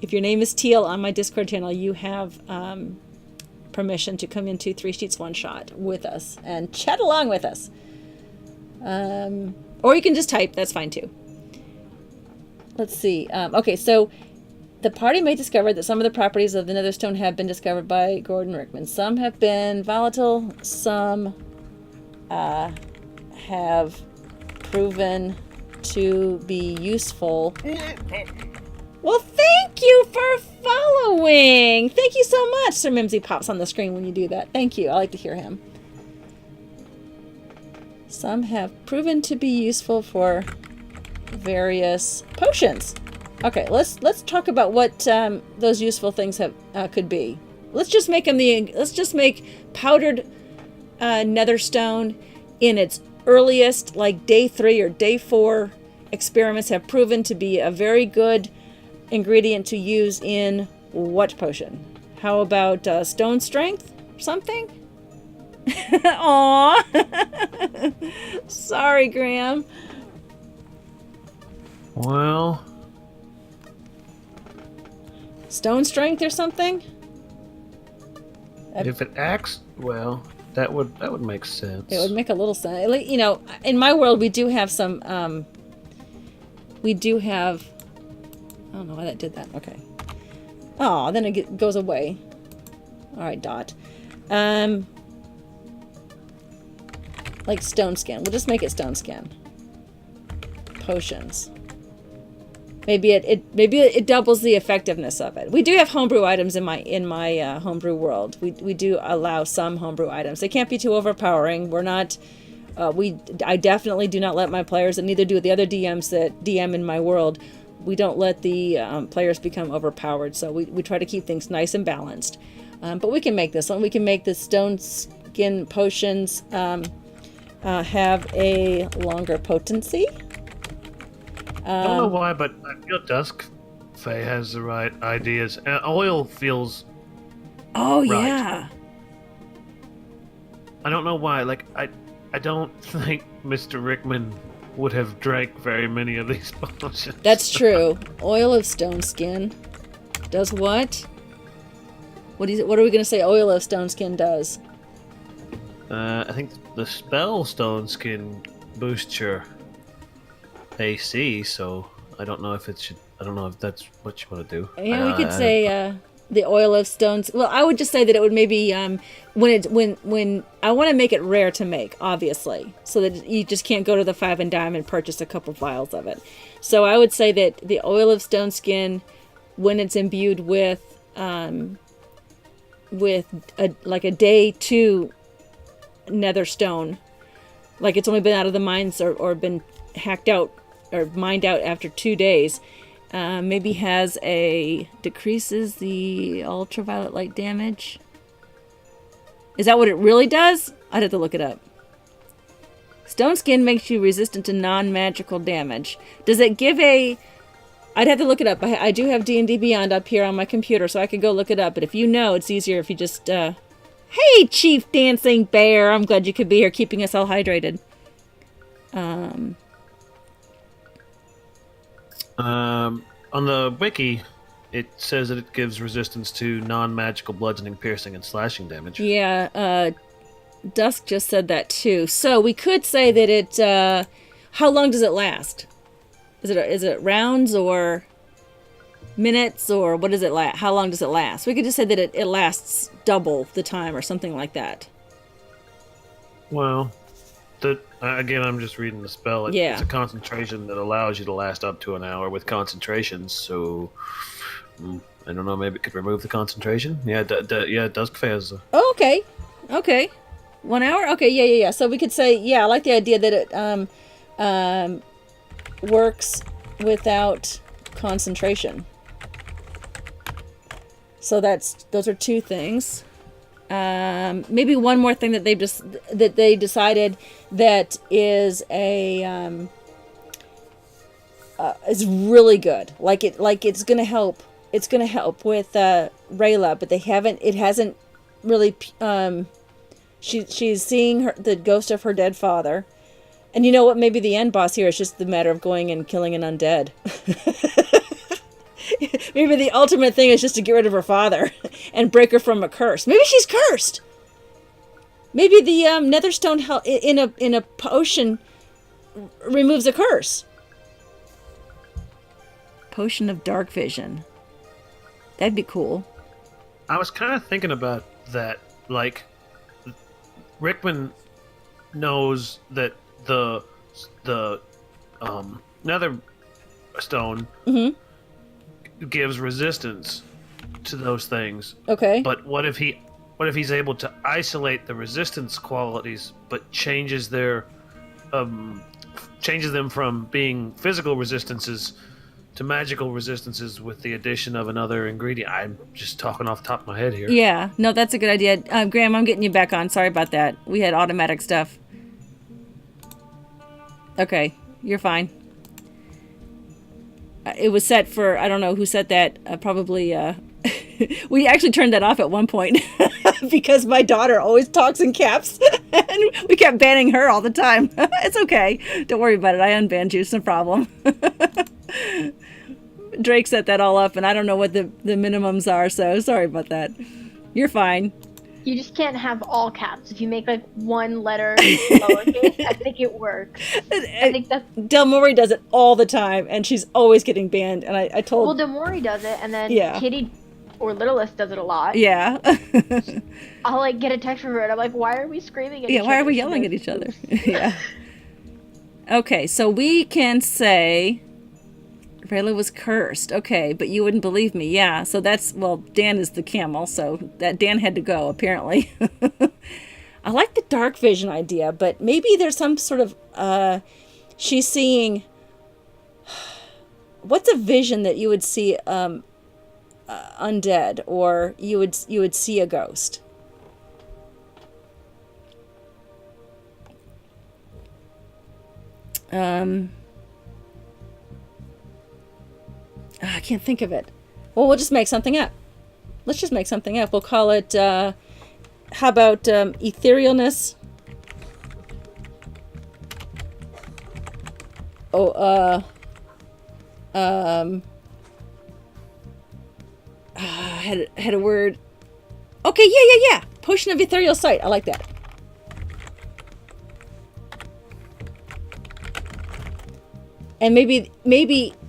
If your name is Teal on my Discord channel, you have permission to come into 3 Sheets 1 Shot with us and chat along with us. Or you can just type. That's fine too. Let's see. Okay, so the party may discover that some of the properties of the Netherstone have been discovered by Gordon Rickman. Some have been volatile. Some have proven to be useful. Well, thank you for following. Thank you so much. Sir Mimsy pops on the screen when you do that. Thank you. I like to hear him. Some have proven to be useful for various potions. Okay, let's talk about what those useful things have could be. Let's just make powdered Netherstone in its earliest, like day 3 or day 4 experiments have proven to be a very good ingredient to use in what potion? How about stone strength or something? Aww. Sorry, Graham. Well, stone strength or something? If it acts well, that would make sense. It would make a little sense. You know, in my world, we do have some. We do have. I don't know why that did that. Okay. Oh, then it goes away. All right, Dot. Like stone skin. We'll just make it stone skin. Potions. Maybe it doubles the effectiveness of it. We do have homebrew items in my homebrew world. We do allow some homebrew items. They can't be too overpowering. We're not. I definitely do not let my players, and neither do the other DMs that DM in my world. We don't let the players become overpowered. So we try to keep things nice and balanced. But we can make this one. We can make the stone skin potions have a longer potency. I don't know why, but I feel Dusk Fae has the right ideas. Oil feels. Oh right. Yeah. I don't know why. Like I don't think Mr. Rickman would have drank very many of these potions. That's true. Oil of stone skin does what? What are we going to say oil of stone skin does? I think the spell Stone Skin boosts your AC, so I don't know if it should. I don't know if that's what you want to do. Yeah, we could say the oil of stones. Well, I would just say that it would maybe when I want to make it rare to make, obviously, so that you just can't go to the 5 and Dime and purchase a couple vials of it. So I would say that the oil of stone skin, when it's imbued with a day 2 Netherstone, like it's only been out of the mines or been hacked out or mined out after 2 days. Maybe has decreases the ultraviolet light damage. Is that what it really does? I'd have to look it up. Stone skin makes you resistant to non-magical damage. Does it give I'd have to look it up. I do have D&D Beyond up here on my computer, so I could go look it up. But if you know, it's easier if you just... Hey, Chief Dancing Bear! I'm glad you could be here, keeping us all hydrated. On the wiki, it says that it gives resistance to non-magical bludgeoning, piercing, and slashing damage. Yeah, Dusk just said that too. So we could say that it... how long does it last? Is it rounds or minutes, or what does it last? How long does it last? We could just say that it lasts double the time or something like that. Well, again, I'm just reading the spell. It's a concentration that allows you to last up to an hour with concentrations. So, I don't know. Maybe it could remove the concentration. Yeah, Dusk Phase. Oh, okay. 1 hour. Okay, yeah. So we could say, I like the idea that it works without concentration. So those are 2 things. Maybe one more thing that they decided that is is really good. Like it's gonna help. It's gonna help with Rayla, but it hasn't really. She's seeing the ghost of her dead father, and you know what? Maybe the end boss here is just the matter of going and killing an undead. Maybe the ultimate thing is just to get rid of her father and break her from a curse. Maybe she's cursed. Maybe the Netherstone in a potion removes a curse. Potion of dark vision. That'd be cool. I was kind of thinking about that. Like, Rickman knows that the Netherstone gives resistance to those things. Okay. But what if he's able to isolate the resistance qualities, but changes them from being physical resistances to magical resistances with the addition of another ingredient? I'm just talking off the top of my head here. Yeah, no, that's a good idea. Graham, I'm getting you back on. Sorry about that. We had automatic stuff. Okay, you're fine. It was set for, I don't know who set that, probably, we actually turned that off at one point because my daughter always talks in caps and we kept banning her all the time. It's okay. Don't worry about it. I unbanned you. It's no problem. Drake set that all up and I don't know what the minimums are, so sorry about that. You're fine. You just can't have all caps. If you make like one letter lowercase, I think it works. I think that's... Del Mori does it all the time, and she's always getting banned. And I told... Well, Del Mori does it, and then Kitty or Littlest does it a lot. Yeah. I'll like get a text from her, and I'm like, why are we screaming at each other? Yeah, why are we yelling at each other? Yeah. Okay, so we can say... Rayla was cursed. Okay, but you wouldn't believe me. Yeah, so that's... Well, Dan is the camel, so that Dan had to go, apparently. I like the dark vision idea, but maybe there's some sort of... she's seeing... What's a vision that you would see undead, or you would see a ghost? I can't think of it. Well, we'll just make something up. Let's just make something up. We'll call it, how about etherealness? Had a word. Okay, yeah. Potion of ethereal sight. I like that. And maybe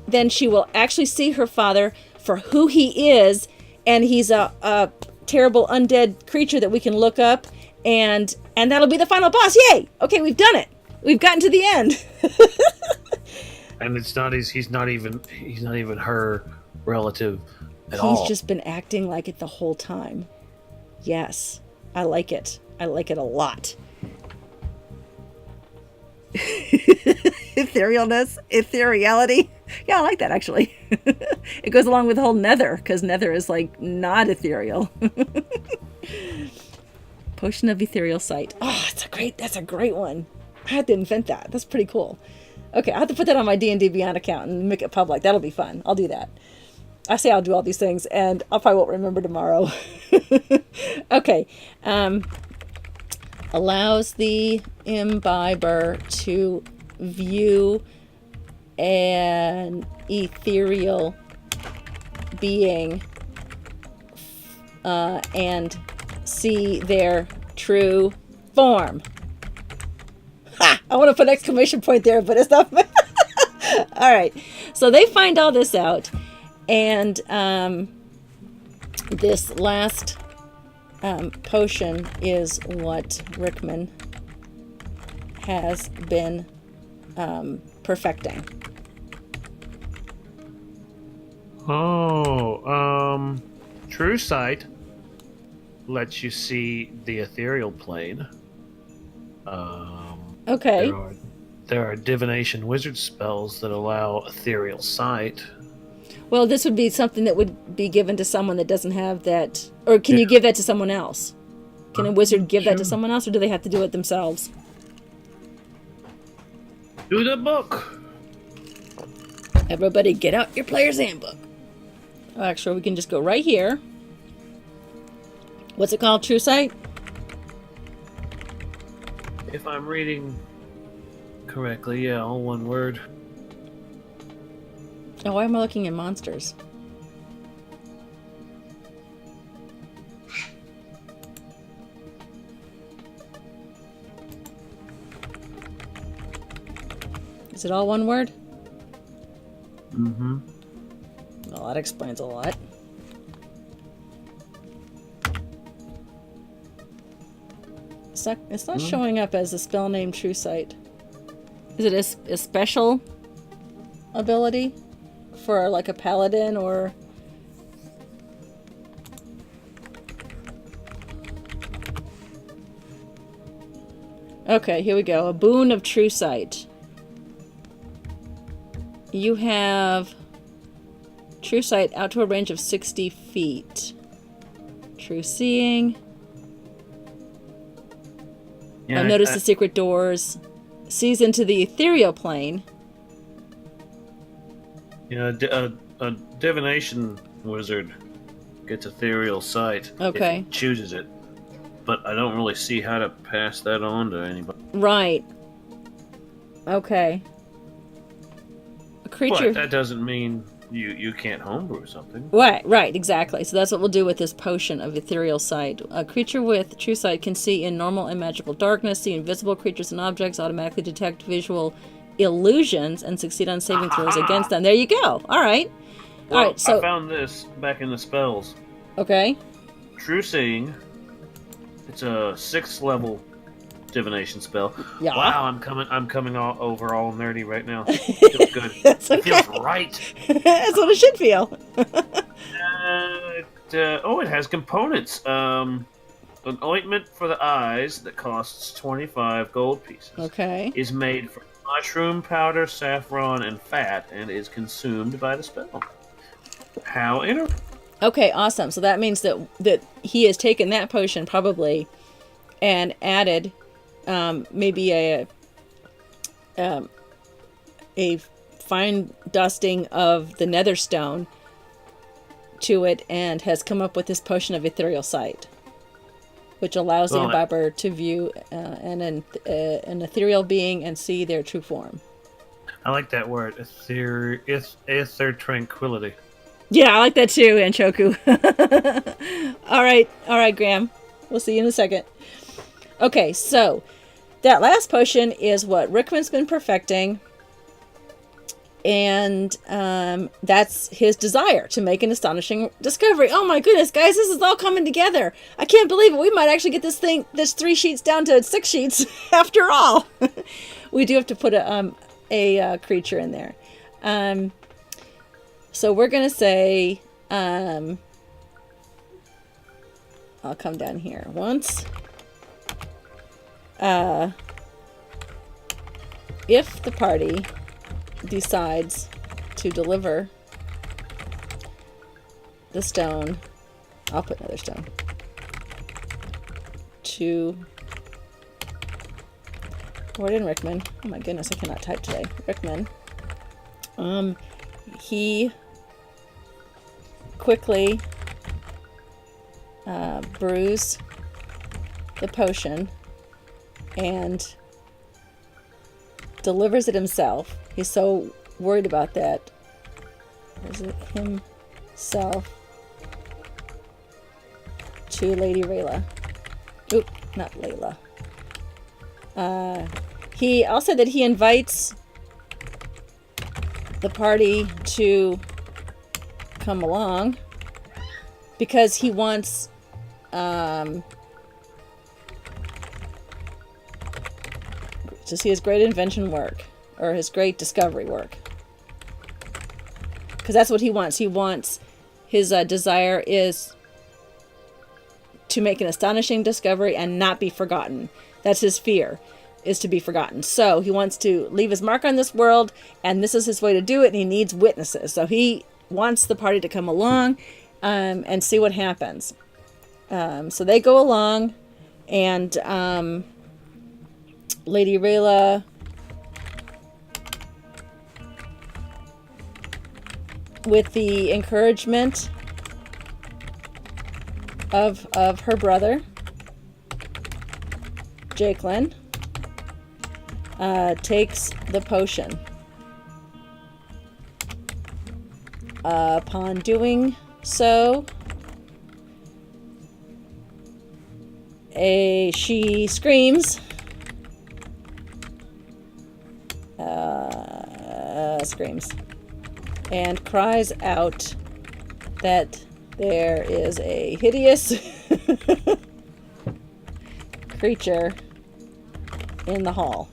then she will actually see her father for who he is and he's a terrible undead creature that we can look up, and that'll be the final boss. Yay! Okay, we've done it. We've gotten to the end. And it's not he's not even her relative at all. He's just been acting like it the whole time. Yes, I like it. I like it a lot. Ethereality. Yeah, I like that actually. It goes along with the whole nether, because nether is like not ethereal. Potion of ethereal sight. Oh, that's a great one. I had to invent that. That's pretty cool. Okay, I have to put that on my D&D Beyond account and make it public. That'll be fun. I'll do that. I say I'll do all these things, and I probably won't remember tomorrow. Okay. Allows the imbiber to view an ethereal being and see their true form. Ha! I want to put an exclamation point there, but it's not. All right. So they find all this out, and this last potion is what Rickman has been perfecting. True Sight lets you see the ethereal plane. Okay. There are divination wizard spells that allow ethereal sight. Well, this would be something that would be given to someone that doesn't have that. Or can you give that to someone else? Can a wizard give that to someone else, or do they have to do it themselves? Do the book! Everybody get out your player's handbook. Actually, we can just go right here. What's it called? True Sight? If I'm reading correctly, yeah, all one word. Oh, why am I looking at monsters? Is it all one word? Mm-hmm. Well, that explains a lot. It's not showing up as a spell named True Sight. Is it a special ability for like a paladin or? Okay, here we go. A boon of True Sight. You have True Sight out to a range of 60 feet. True Seeing. Yeah, Notice the secret doors. Sees into the ethereal plane. Yeah, a divination wizard gets ethereal sight. Okay. If he chooses it. But I don't really see how to pass that on to anybody. Right. Okay. A creature. But that doesn't mean you can't homebrew something. Right, exactly. So that's what we'll do with this potion of ethereal sight. A creature with True Sight can see in normal and magical darkness, see invisible creatures and objects, automatically detect visual illusions, and succeed on saving throws against them. There you go. All right. Well, all right. So I found this back in the spells. Okay. True Seeing. It's a 6th level divination spell. Yeah. Wow, I'm coming over all nerdy right now. It feels good. That's okay. It feels right. That's what it should feel. It has components. An ointment for the eyes that costs 25 gold pieces. Okay. Is made from mushroom powder, saffron, and fat, and is consumed by the spell. How interesting. Okay, awesome. So that means that he has taken that potion probably and added maybe a fine dusting of the Netherstone to it, and has come up with this potion of ethereal sight, which allows the imbiber to view an ethereal being and see their true form. I like that word, ether tranquility. Yeah, I like that too, Anchoku. All right, Graham. We'll see you in a second. Okay, so that last potion is what Rickman's been perfecting. And that's his desire, to make an astonishing discovery. Oh my goodness, guys, this is all coming together. I can't believe it. We might actually get this 3 sheets down to 6 sheets after all. We do have to put a creature in there. So we're going to say, I'll come down here once. If the party decides to deliver the stone, I'll put another stone, to Warden Rickman. Oh my goodness, I cannot type today. Rickman. He quickly brews the potion and delivers it himself. He's so worried about that. Is it himself to Lady Rayla? Oop, not Layla. He also that he invites the party to come along because he wants to see his great invention work, or his great discovery work. Because that's what he wants. He wants, his desire is to make an astonishing discovery and not be forgotten. That's his fear, is to be forgotten. So he wants to leave his mark on this world, and this is his way to do it, and he needs witnesses. So he wants the party to come along and see what happens. So they go along, and Lady Rayla with the encouragement of her brother, Jakelin, takes the potion. Upon doing so, she screams, and cries out that there is a hideous creature in the hall.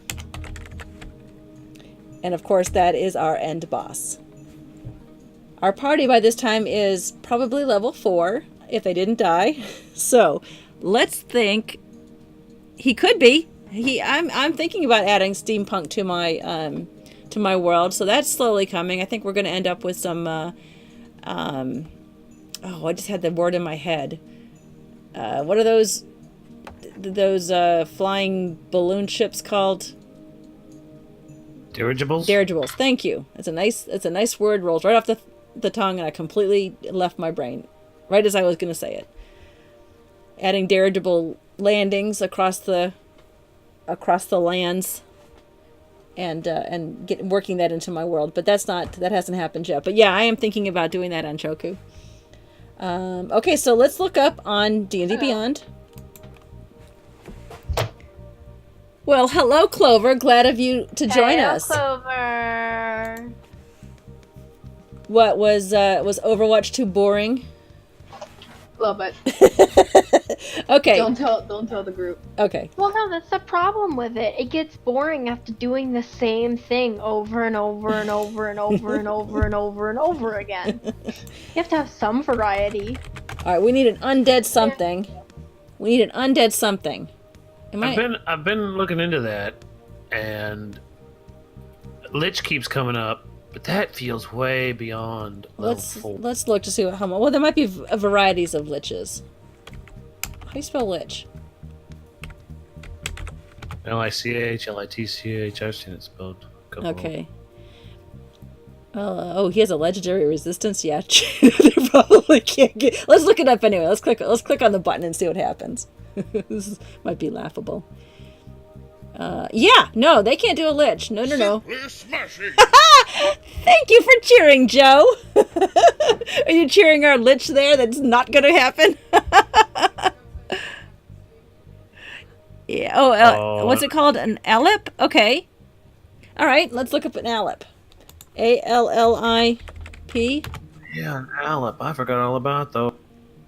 And of course, that is our end boss. Our party by this time is probably level 4, if they didn't die. So let's think. He could be. I'm thinking about adding steampunk to my world, so that's slowly coming. I think we're going to end up with some. I just had the word in my head. What are those flying balloon ships called? Dirigibles? Dirigibles. Thank you. It's a nice word. Rolls right off the tongue, and I completely left my brain right as I was going to say it. Adding dirigible landings across the lands, and working that into my world. But that hasn't happened yet. But yeah, I am thinking about doing that on Choku. Okay, so let's look up on D&D Beyond. Well, hello, Clover. Glad of you to join us. Clover. What was Overwatch too boring? Love it. Okay. Don't tell the group. Okay. Well, no, that's the problem with it. It gets boring after doing the same thing over and over and over and over and over and over and over again. You have to have some variety. All right, we need an undead something. We need an undead something. I've been looking into that, and Lich keeps coming up, but that feels way beyond level 4. Let's look to see how much. Well, there might be varieties of liches. How do you spell lich? Lich, Litch. I've seen it spelled. Okay. He has a legendary resistance. Yeah, they probably can't get. Let's look it up anyway. Let's click on the button and see what happens. This might be laughable. Yeah, no, they can't do a lich. No. Smashing. Thank you for cheering, Joe. Are you cheering our lich there? That's not going to happen. Yeah. What's it called? An Alep? Okay. All right. Let's look up an Alep. A-L-L-I-P. Yeah, an Alep. I forgot all about those.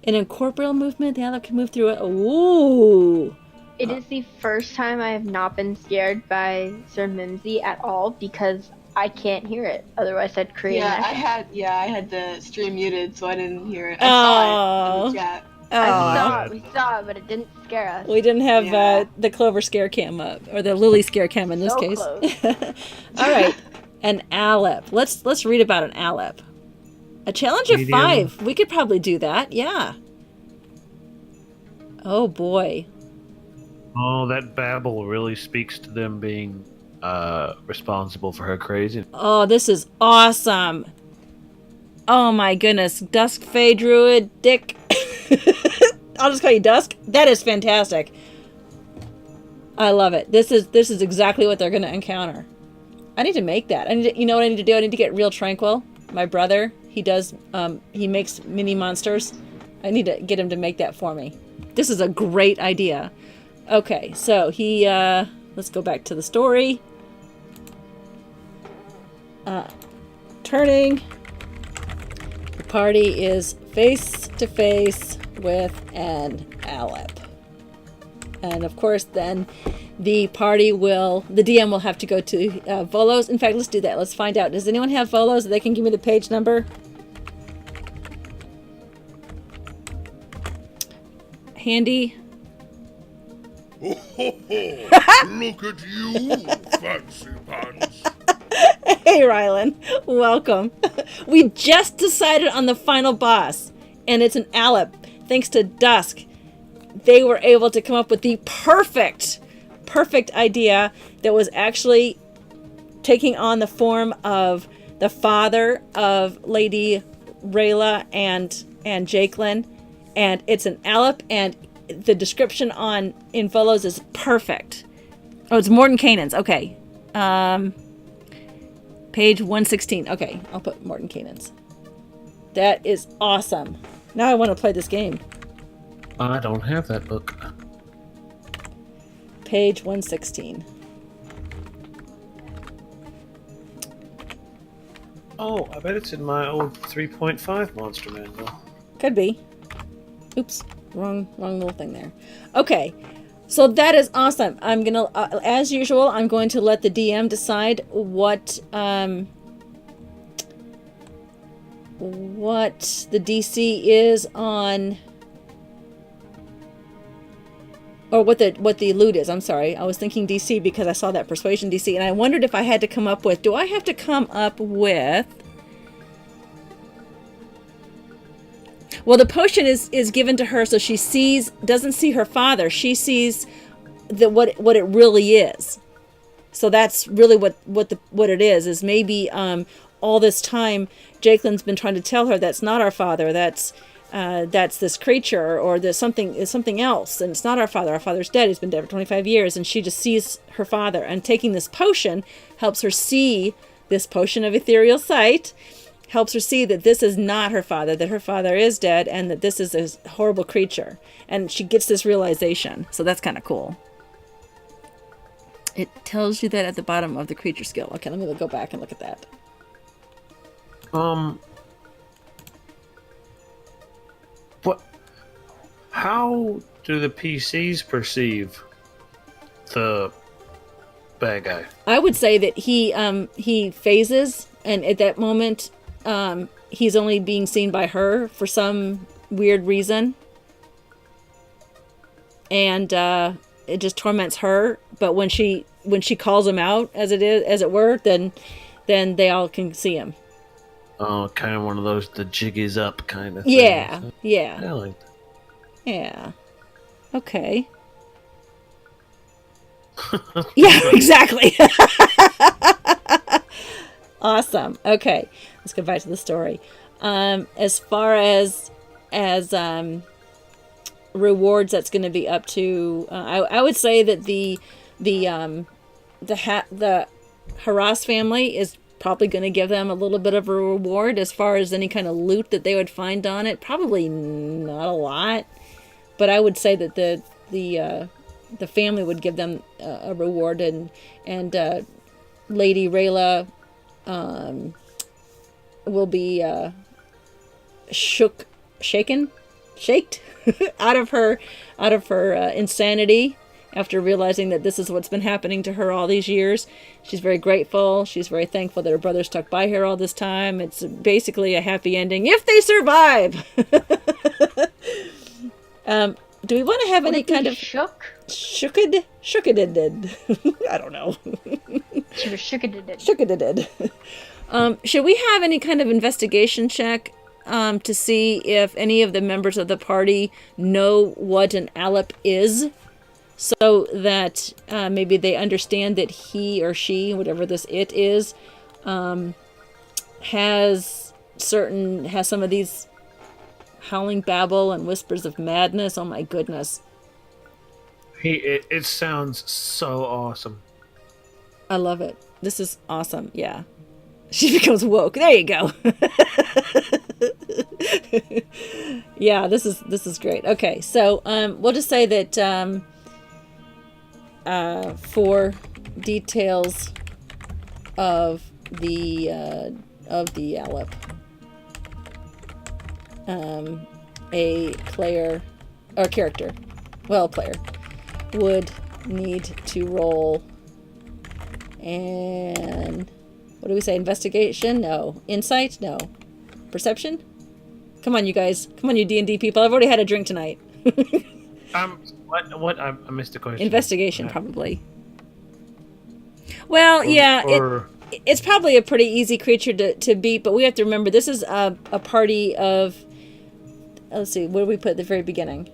An incorporeal movement, the Alep can move through it. Ooh. It is the first time I have not been scared by Sir Mimsy at all because I can't hear it. Otherwise, I'd create Yeah, an echo. I had the stream muted, so I didn't hear it. Oh. I saw it in the chat. We saw it, but it didn't scare us. We didn't have Yeah. the Clover scare cam up, or the Lily scare cam in this So case. close. All right, an Alep. Let's read about an Alep. A challenge of Medium. 5. We could probably do that. Yeah. Oh boy. Oh, that babble really speaks to them being responsible for her crazy. Oh, this is awesome. Oh my goodness, Dusk Fey Druid Dick. I'll just call you Dusk. That is fantastic. I love it. This is exactly what they're going to encounter. I need to make that. You know what I need to do? I need to get Real Tranquil. My brother, he makes mini monsters. I need to get him to make that for me. This is a great idea. Okay, so let's go back to the story. Turning. The party is face to face with an Alep. And of course, then the DM will have to go to Volos. In fact, let's do that. Let's find out. Does anyone have Volos? They can give me the page number. Handy. Ho, ho, ho. Look at you, fancy pants. Hey, Rylan. Welcome. We just decided on the final boss, and it's an Alep. Thanks to Dusk, they were able to come up with the perfect idea that was actually taking on the form of the father of Lady Rayla and Jakelin, and it's an Alep, and the description in Volos is perfect. Oh, it's Morton Canaan's. Okay. Page 116. Okay, I'll put Morton Canaan's. That is awesome. Now I want to play this game. I don't have that book. Page 116. Oh, I bet it's in my old 3.5 Monster Manual. Could be. Oops, wrong little thing there. Okay, so that is awesome. I'm gonna, as usual, I'm going to let the DM decide what the DC is on, or what the loot is. I'm sorry, I was thinking DC because I saw that persuasion DC, and I wondered if I had to come up with. Do I have to come up with? Well, the potion is given to her, so she doesn't see her father. She sees what it really is. So that's really what it is maybe all this time Jakelin's been trying to tell her that's not our father. That's this creature, or there's something else, and it's not our father. Our father's dead. He's been dead for 25 years, and she just sees her father. And taking this potion helps her see this potion of ethereal sight. Helps her see that this is not her father, that her father is dead, and that this is a horrible creature. And she gets this realization. So that's kind of cool. It tells you that at the bottom of the creature skill. Okay, let me go back and look at that. What? How do the PCs perceive the bad guy? I would say that he phases, and at that moment, he's only being seen by her for some weird reason, and it just torments her. But when she calls him out, as it were, then they all can see him. Oh, kind of one of those the jig is up kind of thing. Yeah. I like that. Yeah. Okay. Yeah, exactly. Awesome. Okay, let's go back to the story. As far as rewards, that's going to be up to. I would say that the Harass family is probably going to give them a little bit of a reward. As far as any kind of loot that they would find on it, probably not a lot, but I would say that the family would give them a reward, and Lady Rayla will be shaken out of her insanity after realizing that this is what's been happening to her all these years. She's very grateful. She's very thankful that her brother stuck by her all this time. It's basically a happy ending if they survive. Do we want to have any kind of shooked? I don't know. She was shooked. Should we have any kind of investigation check to see if any of the members of the party know what an Alep is, so that maybe they understand that he or she, whatever this it is, has some of these howling babble and whispers of madness. Oh my goodness. It sounds so awesome. I love it. This is awesome. Yeah. She becomes woke. There you go. Yeah, this is great. Okay, so we'll just say that for details of the Alep, a player or character, well, player would need to roll, and what do we say? Investigation? No. Insight? No. Perception? Come on, you guys. Come on, you D&D people. I've already had a drink tonight. What? I missed the question. Investigation, probably. Well, it's probably a pretty easy creature to beat, but we have to remember this is a party of, let's see, what did we put at the very beginning?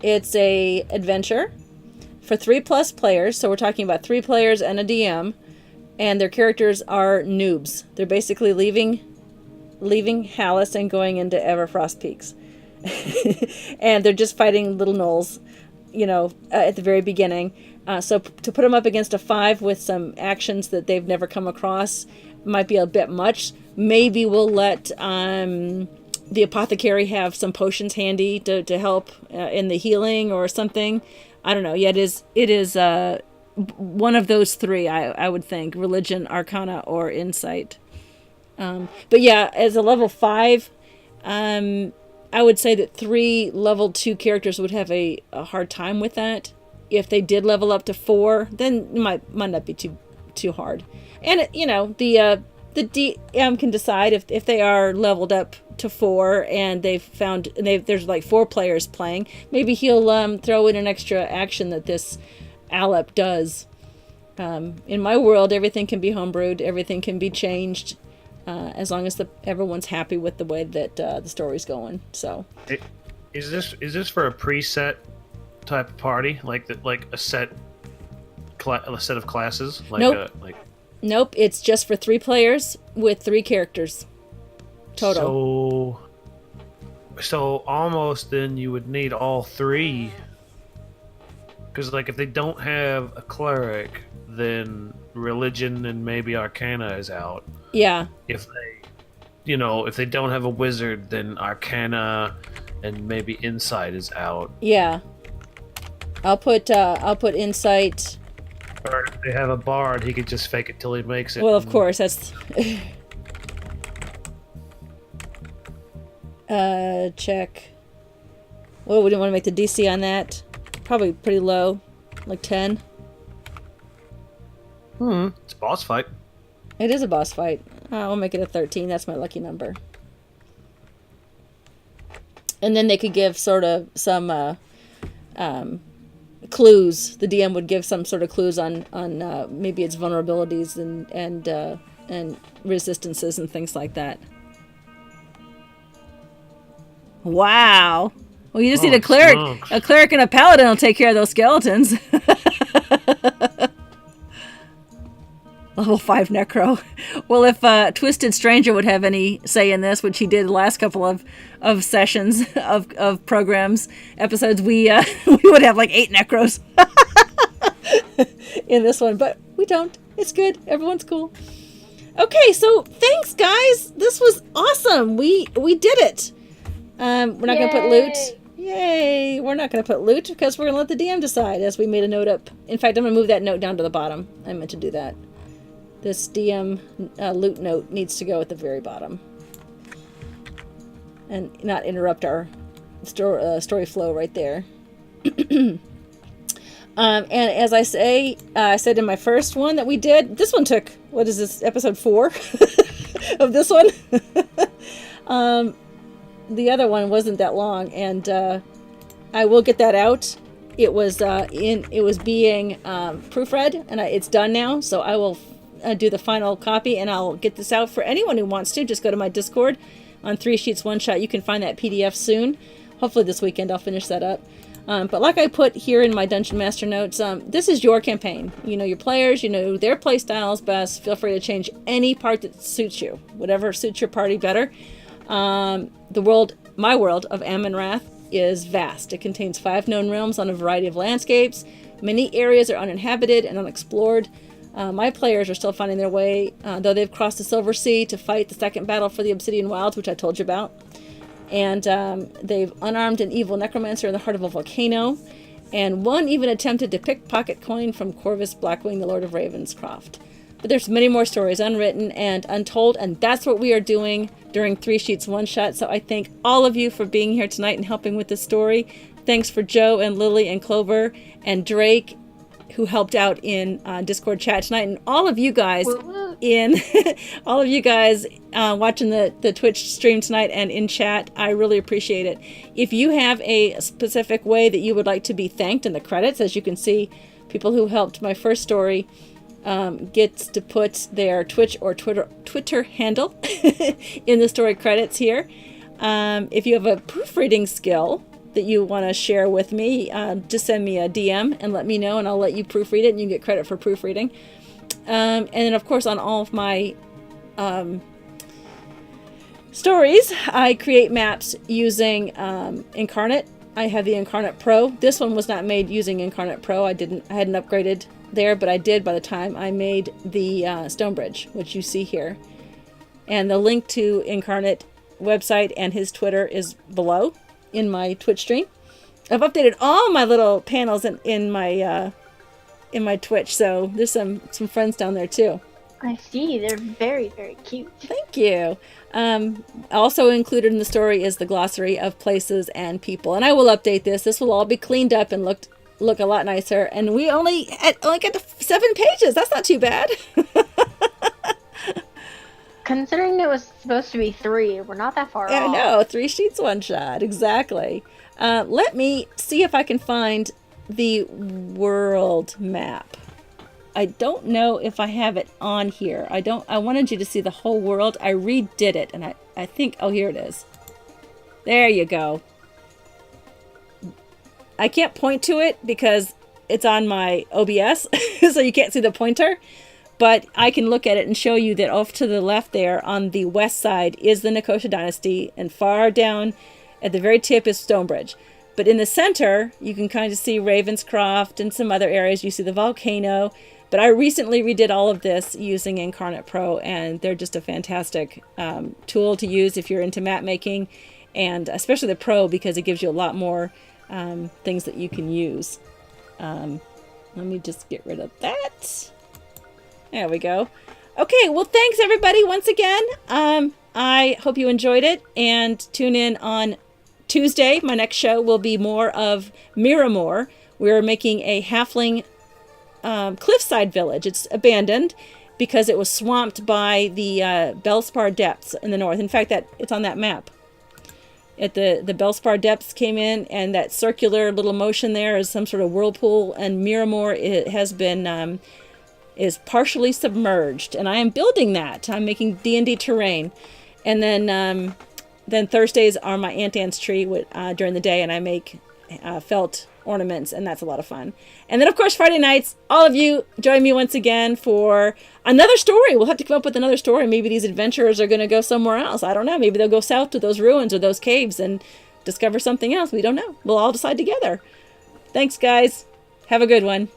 It's a adventure for 3+ players, so we're talking about 3 players and a DM, and their characters are noobs. They're basically leaving Hallis and going into Everfrost Peaks. And they're just fighting little gnolls, at the very beginning. So to put them up against a 5 with some actions that they've never come across might be a bit much. Maybe we'll let the apothecary have some potions handy to help in the healing or something. I don't know. Yeah, it is one of those 3, I would think. Religion, Arcana, or Insight. But yeah, as a level 5, I would say that 3 level 2 characters would have a hard time with that. If they did level up to 4, then it might not be too hard. And the DM can decide if they are leveled up to 4 and there's like 4 players playing, maybe he'll throw in an extra action that this Alep does. In my world, everything can be homebrewed, everything can be changed, as long as everyone's happy with the way that the story's going. So, is this for a preset type of party, like a set of classes? Nope. Nope. It's just for 3 players with 3 characters total. So almost then you would need all 3. Because, if they don't have a cleric, then religion and maybe arcana is out. Yeah. If they don't have a wizard, then arcana and maybe insight is out. Yeah. I'll put insight. Or if they have a bard, he could just fake it till he makes it. Well, of course, that's... check. Well, we didn't want to make the DC on that. Probably pretty low, like 10. It's a boss fight. It is a boss fight. I'll make it a 13. That's my lucky number. And then they could give sort of some clues. The DM would give some sort of clues on maybe its vulnerabilities and resistances and things like that. Wow. Well, you just need a cleric. Smokes. A cleric and a paladin will take care of those skeletons. Level 5 necro. Well, if Twisted Stranger would have any say in this, which he did the last couple of sessions of programs episodes, we would have like 8 necros in this one, but we don't. It's good. Everyone's cool. Okay, so thanks, guys. This was awesome. We did it. We're not going to put loot. Yay! We're not going to put loot because we're going to let the DM decide, as we made a note up. In fact, I'm going to move that note down to the bottom. I meant to do that. This DM loot note needs to go at the very bottom. And not interrupt our story flow right there. And as I said in my first one that we did, this one took, what is this, episode 4 of this one? The other one wasn't that long, and I will get that out. It was being proofread, and it's done now, so I will do the final copy, and I'll get this out for anyone who wants to. Just go to my Discord on 3 Sheets 1 Shot. You can find that PDF soon. Hopefully this weekend I'll finish that up. But like I put here in my Dungeon Master notes, this is your campaign. You know your players, you know their play styles best. Feel free to change any part that suits you, whatever suits your party better. My world of Amon-Rath is vast. It contains 5 known realms on a variety of landscapes. Many areas are uninhabited and unexplored. My players are still finding their way, though they've crossed the Silver Sea to fight the second battle for the Obsidian Wilds, which I told you about. And they've unarmed an evil necromancer in the heart of a volcano. And one even attempted to pickpocket coin from Corvus Blackwing, the Lord of Ravenscroft. But there's many more stories unwritten and untold, and that's what we are doing during 3 Sheets 1 Shot. So I thank all of you for being here tonight and helping with this story. Thanks for Joe and Lily and Clover and Drake, who helped out in Discord chat tonight, and all of you guys watching the Twitch stream tonight and in chat. I really appreciate it. If you have a specific way that you would like to be thanked in the credits, as you can see, people who helped my first story gets to put their Twitch or Twitter handle in the story credits here. If you have a proofreading skill that you want to share with me, just send me a DM and let me know, and I'll let you proofread it, and you can get credit for proofreading. And then, of course, on all of my stories, I create maps using Incarnate. I have the Incarnate Pro. This one was not made using Incarnate Pro. I hadn't upgraded there, but I did by the time I made the Stonebridge, which you see here. And the link to Incarnate website and his Twitter is below in my Twitch stream. I've updated all my little panels in my Twitch, so there's some friends down there too. I see. They're very, very cute. Thank you. Also included in the story is the glossary of places and people, and I will update this. This will all be cleaned up and look a lot nicer. And we only got to 7 pages. That's not too bad. Considering it was supposed to be 3, we're not that far off. I know, 3 Sheets 1 Shot, exactly. Let me see if I can find the world map. I don't know if I have it on here. I wanted you to see the whole world. I redid it, and I think, oh, here it is. There you go. I can't point to it because it's on my OBS, so you can't see the pointer. But I can look at it and show you that off to the left there on the west side is the Nhikosha Dynasty, and far down at the very tip is Stonebridge. But in the center, you can kind of see Ravenscroft and some other areas. You see the volcano. But I recently redid all of this using Incarnate Pro, and they're just a fantastic tool to use if you're into map making, and especially the Pro because it gives you a lot more things that you can use. Let me just get rid of that. There we go. Okay, well, thanks everybody once again. I hope you enjoyed it, and tune in on Tuesday. My next show will be more of Miramore. We're making a halfling cliffside village. It's abandoned because it was swamped by the Bellspar Depths in the north. In fact, it's on that map. At the Bellspar Depths came in, and that circular little motion there is some sort of whirlpool, and Miramore has been is partially submerged, and I am building that. I'm making D&D terrain, and then Thursdays are my Aunt tree during the day, and I make felt ornaments, and that's a lot of fun. And then, of course, Friday nights, all of you join me once again for another story. We'll have to come up with another story. Maybe these adventurers are going to go somewhere else. I don't know. Maybe they'll go south to those ruins or those caves and discover something else. We don't know. We'll all decide together. Thanks, guys. Have a good one.